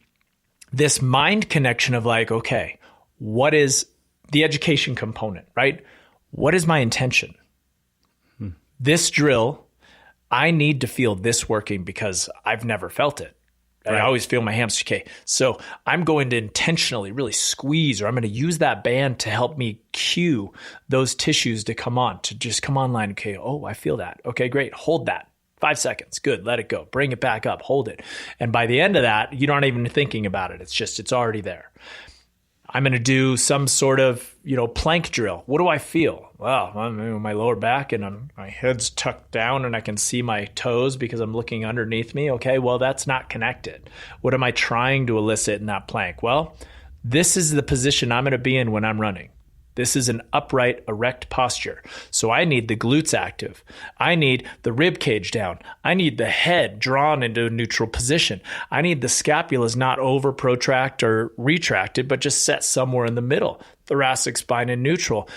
this mind connection of like, okay, what is the education component, right? What is my intention? This drill, I need to feel this working because I've never felt it. Right. I always feel my hamstring. Okay, so I'm going to intentionally really squeeze, or I'm going to use that band to help me cue those tissues to come on, to just come online. Okay, oh, I feel that. Okay, great. Hold that. 5 seconds. Good. Let it go. Bring it back up. Hold it. And by the end of that, you're not even thinking about it. It's already there. I'm going to do some sort of, plank drill. What do I feel? Well, I'm in my lower back and my head's tucked down and I can see my toes because I'm looking underneath me. Okay, well, that's not connected. What am I trying to elicit in that plank? Well, this is the position I'm going to be in when I'm running. This is an upright, erect posture. So I need the glutes active. I need the rib cage down. I need the head drawn into a neutral position. I need the scapulas not over protract or retracted, but just set somewhere in the middle. Thoracic spine in neutral.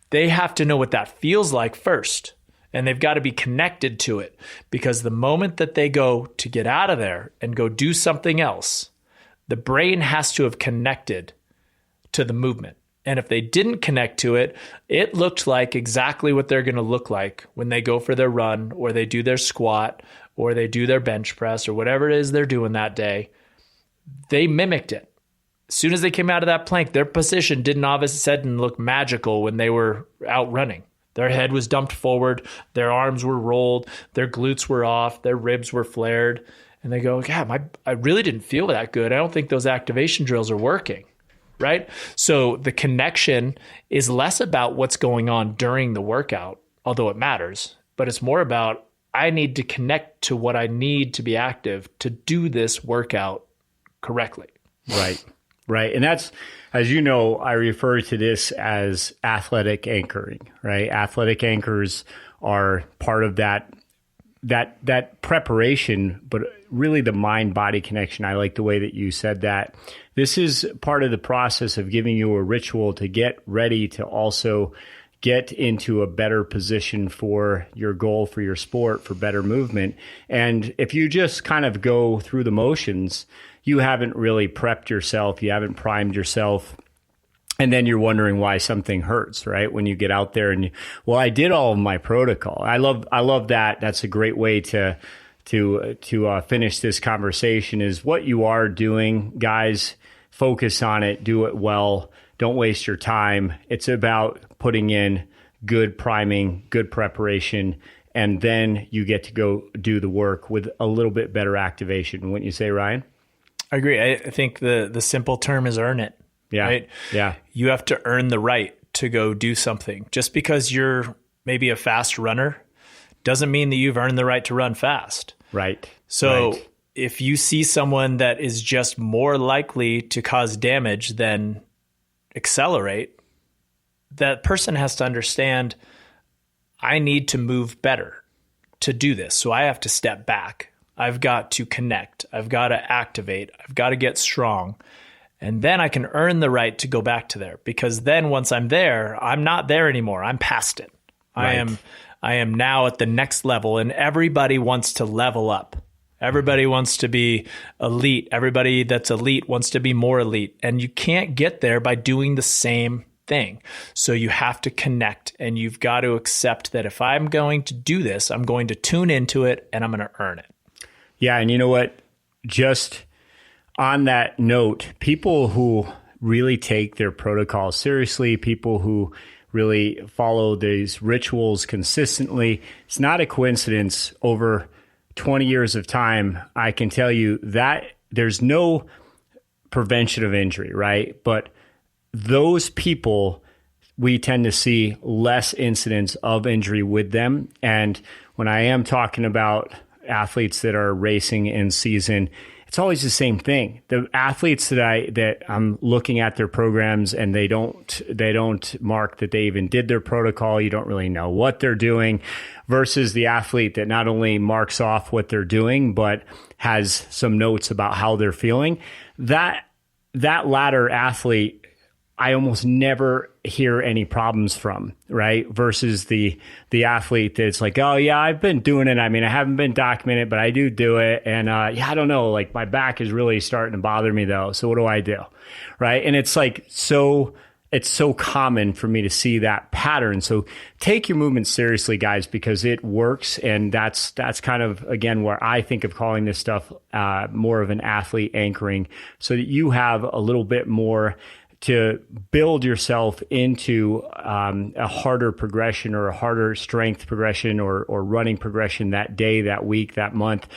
They have to know what that feels like first. And they've got to be connected to it because the moment that they go to get out of there and go do something else, the brain has to have connected to the movement. And if they didn't connect to it, it looked like exactly what they're going to look like when they go for their run, or they do their squat, or they do their bench press, or whatever it is they're doing that day. They mimicked it. As soon as they came out of that plank, their position didn't all of a sudden look magical when they were out running. Their head was dumped forward, their arms were rolled, their glutes were off, their ribs were flared. And they go, yeah, I really didn't feel that good. I don't think those activation drills are working. Right? So the connection is less about what's going on during the workout, although it matters, but it's more about I need to connect to what I need to be active to do this workout correctly. Right. Right. And that's, as you know, I refer to this as athletic anchoring, right? Athletic anchors are part of that preparation, but really the mind-body connection. I like the way that you said that. This is part of the process of giving you a ritual to get ready to also get into a better position for your goal, for your sport, for better movement. And if you just kind of go through the motions, you haven't really prepped yourself, you haven't primed yourself. And then you're wondering why something hurts, right? When you get out there and well, I did all of my protocol. I love that. That's a great way to finish this conversation is what you are doing, guys. Focus on it, do it well. Don't waste your time. It's about putting in good priming, good preparation, and then you get to go do the work with a little bit better activation. Wouldn't you say, Ryan? I agree. I think the simple term is earn it. Yeah. Right? Yeah. You have to earn the right to go do something. Just because you're maybe a fast runner doesn't mean that you've earned the right to run fast. Right. So right. If you see someone that is just more likely to cause damage than accelerate, that person has to understand, I need to move better to do this. So I have to step back. I've got to connect. I've got to activate. I've got to get strong. And then I can earn the right to go back to there, because then once I'm there, I'm not there anymore. I'm past it. Right. I am now at the next level, and everybody wants to level up. Everybody wants to be elite. Everybody that's elite wants to be more elite. And you can't get there by doing the same thing. So you have to connect, and you've got to accept that if I'm going to do this, I'm going to tune into it and I'm going to earn it. Yeah. And you know what? Just on that note, people who really take their protocol seriously, people who really follow these rituals consistently, it's not a coincidence. Over 20 years of time, I can tell you that there's no prevention of injury, right? But those people, we tend to see less incidents of injury with them. And when I am talking about athletes that are racing in season, it's always the same thing. The athletes that I'm looking at their programs and they don't mark that they even did their protocol. You don't really know what they're doing, versus the athlete that not only marks off what they're doing, but has some notes about how they're feeling. That latter athlete, I almost never hear any problems from, right? Versus the athlete that's like, oh yeah, I've been doing it. I mean, I haven't been documented, but I do it. And yeah, I don't know, like my back is really starting to bother me though. So what do I do? Right. And it's like, it's so common for me to see that pattern. So take your movement seriously, guys, because it works. And that's kind of, again, where I think of calling this stuff more of an athlete anchoring, so that you have a little bit more to build yourself into a harder progression, or a harder strength progression, or running progression that day, that week, that month.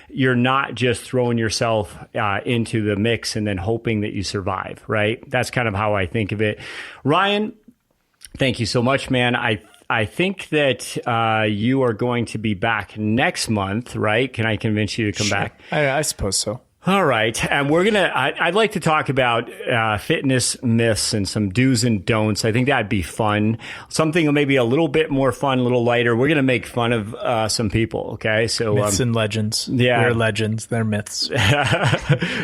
You're not just throwing yourself into the mix and then hoping that you survive, right? That's kind of how I think of it. Ryan, thank you so much, man. I think that you are going to be back next month, right? Can I convince you to come back? I suppose so. All right. And I'd like to talk about fitness myths and some do's and don'ts. I think that'd be fun. Something maybe a little bit more fun, a little lighter. We're going to make fun of some people. Okay. So myths and legends. Yeah. We're legends. They're myths.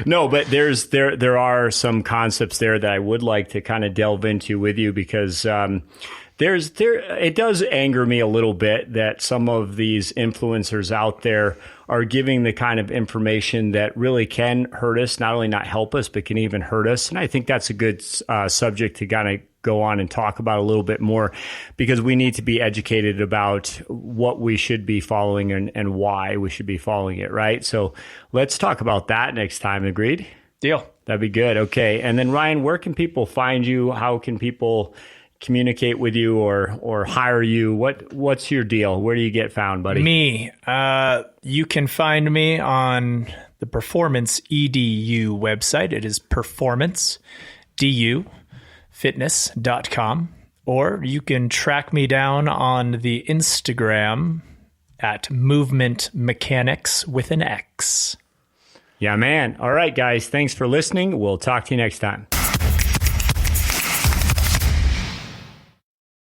No, but there are some concepts there that I would like to kind of delve into with you, because it does anger me a little bit that some of these influencers out there are giving the kind of information that really can hurt us, not only not help us, but can even hurt us. And I think that's a good subject to kind of go on and talk about a little bit more, because we need to be educated about what we should be following and why we should be following it, right? So let's talk about that next time. Agreed? Deal. That'd be good. Okay. And then Ryan, where can people find you? How can people communicate with you or hire you? What's your deal? Where do you get found, buddy? Me. You can find me on the Performance EDU website. It is performancedufitness.com. Or you can track me down on the Instagram at Movement Mechanics with an X. Yeah, man. All right, guys. Thanks for listening. We'll talk to you next time.